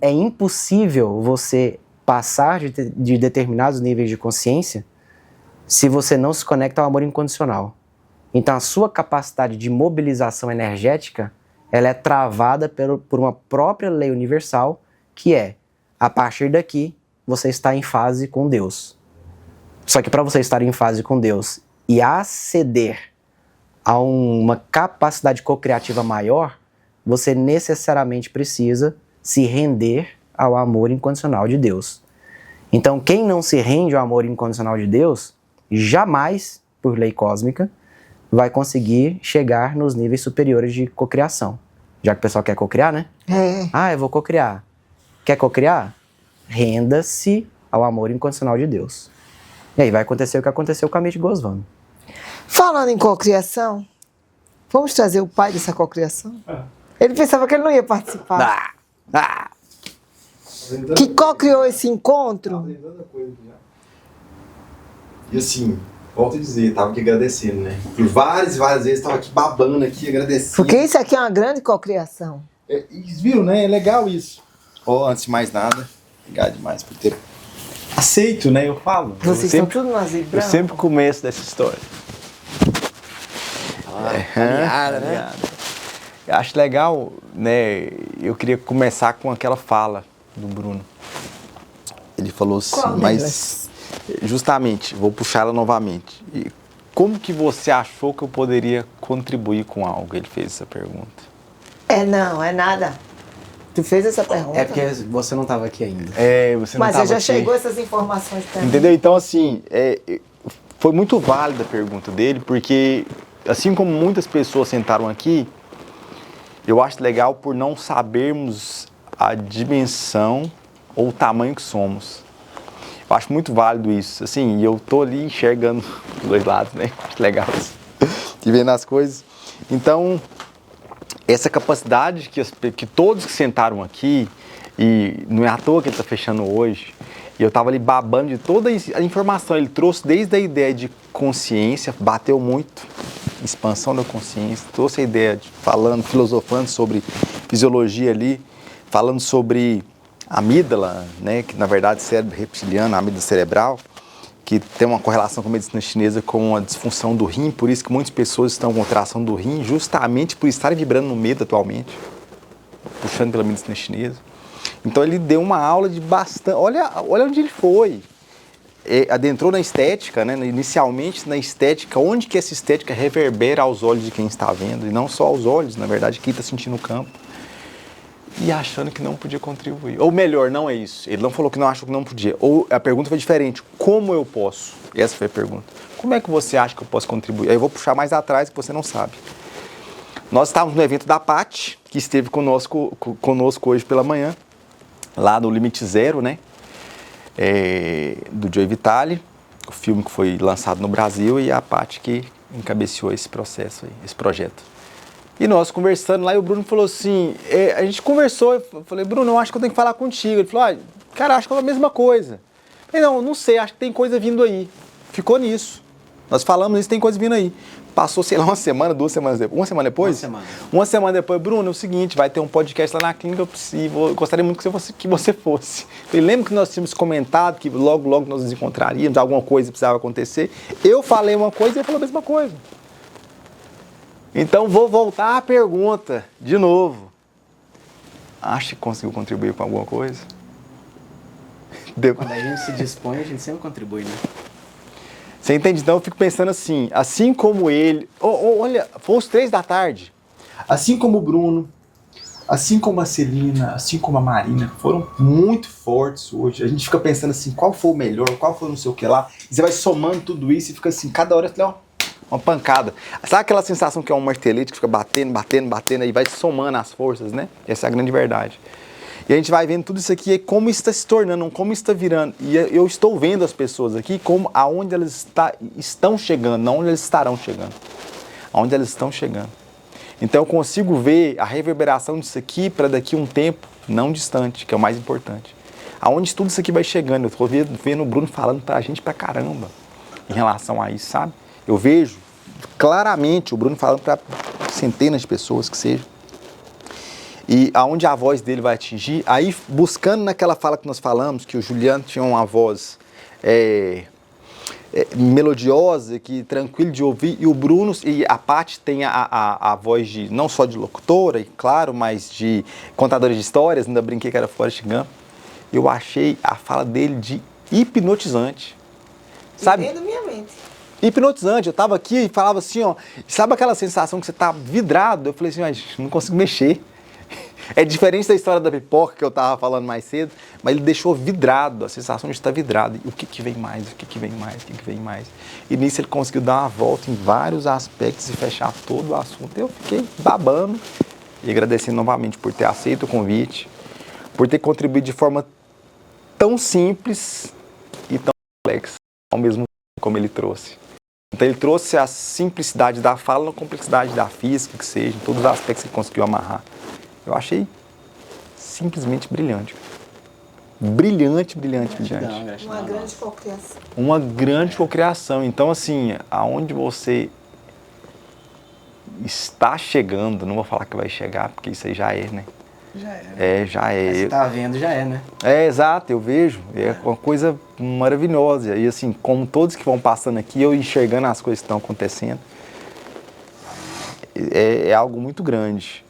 É impossível você passar de determinados níveis de consciência se você não se conecta ao amor incondicional. Então, a sua capacidade de mobilização energética, ela é travada por uma própria lei universal, que é, a partir daqui, você está em fase com Deus. Só que para você estar em fase com Deus e aceder a uma capacidade cocriativa maior, você necessariamente precisa se render ao amor incondicional de Deus. Então, quem não se rende ao amor incondicional de Deus, jamais, por lei cósmica, vai conseguir chegar nos níveis superiores de cocriação. Já que o pessoal quer cocriar, né? Eu vou cocriar. Quer cocriar? Renda-se ao amor incondicional de Deus. E aí vai acontecer o que aconteceu com a Amit Goswami. Falando em cocriação, vamos trazer o pai dessa cocriação? Ele pensava que ele não ia participar. Que cocriou esse encontro? E assim, volto a dizer, tava aqui agradecendo, né? Por várias e várias vezes, tava aqui babando aqui, agradecendo. Porque isso aqui é uma grande cocriação. E viram, né? É legal isso. Antes de mais nada, obrigado demais por ter aceito, né? Eu falo. Vocês estão tudo nas Eu sempre começo dessa história. Caminhada, né? Eu acho legal, né? Eu queria começar com aquela fala do Bruno. Ele falou assim, mas justamente, vou puxar ela novamente. E como que você achou que eu poderia contribuir com algo? Ele fez essa pergunta. Não, é nada. Tu fez essa pergunta? É porque você não estava aqui ainda. Você não Mas tava já aqui. chegou essas informações pra mim. Entendeu? Então, assim, foi muito válida a pergunta dele, porque, assim como muitas pessoas sentaram aqui, eu acho legal por não sabermos a dimensão ou o tamanho que somos. Eu acho muito válido isso. Assim, eu tô ali enxergando os dois lados, né? Acho legal isso. E vendo as coisas. Então, essa capacidade que todos que sentaram aqui, e não é à toa que ele está fechando hoje, e eu estava ali babando de toda a informação. Ele trouxe desde a ideia de consciência, bateu muito, expansão da consciência, trouxe a ideia de filosofando sobre fisiologia ali, falando sobre amígdala, né, que na verdade é cérebro reptiliano, a amígdala cerebral, que tem uma correlação com a medicina chinesa com a disfunção do rim, por isso que muitas pessoas estão com tração do rim, justamente por estarem vibrando no medo atualmente, puxando pela medicina chinesa. Então ele deu uma aula de bastante... Olha onde ele foi. Adentrou na estética, né? Inicialmente na estética, onde que essa estética reverbera aos olhos de quem está vendo, e não só aos olhos, na verdade, quem está sentindo o campo. E achando que não podia contribuir. Ou melhor, não é isso. Ele não falou que não achou que não podia. Ou a pergunta foi diferente. Como eu posso? Essa foi a pergunta. Como é que você acha que eu posso contribuir? Aí eu vou puxar mais atrás que você não sabe. Nós estávamos no evento da Paty, que esteve conosco hoje pela manhã, lá no Limite Zero, né? Do Joe Vitale, o filme que foi lançado no Brasil, e a Paty que encabeceou esse processo aí, esse projeto. E nós conversando lá, e o Bruno falou assim, a gente conversou, eu falei, Bruno, eu acho que eu tenho que falar contigo. Ele falou, cara, acho que é a mesma coisa. Eu falei, não sei, acho que tem coisa vindo aí. Ficou nisso. Nós falamos isso, tem coisa vindo aí. Passou, sei lá, uma semana, 2 semanas depois. Uma semana depois? Uma semana depois, Bruno, é o seguinte, vai ter um podcast lá na clínica, eu gostaria muito que você fosse. Eu falei, lembra que nós tínhamos comentado que logo nós nos encontraríamos, alguma coisa precisava acontecer. Eu falei uma coisa e ele falou a mesma coisa. Então, vou voltar à pergunta, de novo. Acha que conseguiu contribuir com alguma coisa? Quando a gente se dispõe, a gente sempre contribui, né? Você entende? Então, eu fico pensando assim como ele... olha, foi os 3 da tarde. Assim como o Bruno, assim como a Celina, assim como a Marina, foram muito fortes hoje. A gente fica pensando assim, qual foi o melhor, qual foi não sei o que lá. E você vai somando tudo isso e fica assim, cada hora, uma pancada. Sabe aquela sensação que é um martelete que fica batendo e vai somando as forças, né? Essa é a grande verdade. E a gente vai vendo tudo isso aqui e como isso está se tornando, como isso está virando. E eu estou vendo as pessoas aqui como aonde elas estão chegando, não onde elas estarão chegando. Aonde elas estão chegando. Então eu consigo ver a reverberação disso aqui para daqui a um tempo não distante, que é o mais importante. Aonde tudo isso aqui vai chegando. Eu estou vendo o Bruno falando para a gente pra caramba em relação a isso, sabe? Eu vejo claramente, o Bruno falando para centenas de pessoas que seja. E aonde a voz dele vai atingir, aí buscando naquela fala que nós falamos, que o Juliano tinha uma voz melodiosa, que tranquilo de ouvir, e o Bruno e a Paty tem a voz de, não só de locutora, claro, mas de contadora de histórias, ainda brinquei que era Forrest Gump. Eu achei a fala dele de hipnotizante. Sabe? Dentro da minha mente. Hipnotizante. Eu tava aqui e falava assim, ó, sabe aquela sensação que você tá vidrado? Eu falei assim, mas não consigo mexer. É diferente da história da pipoca que eu tava falando mais cedo, mas ele deixou vidrado, a sensação de estar vidrado. E o que que vem mais? O que que vem mais? O que que vem mais? E nisso ele conseguiu dar uma volta em vários aspectos e fechar todo o assunto. Eu fiquei babando e agradecendo novamente por ter aceito o convite, por ter contribuído de forma tão simples e tão complexa ao mesmo tempo como ele trouxe. Então ele trouxe a simplicidade da fala, a complexidade da física, que seja, em todos os aspectos que ele conseguiu amarrar. Eu achei simplesmente brilhante. Brilhante, brilhante, brilhante. Uma grande cocriação. Uma grande cocriação. Então, assim, aonde você está chegando, não vou falar que vai chegar, porque isso aí já é, né? Já é. Já é. Você tá vendo, já é, né? Exato, eu vejo. É uma coisa maravilhosa. E assim, como todos que vão passando aqui, eu enxergando as coisas que estão acontecendo, é algo muito grande.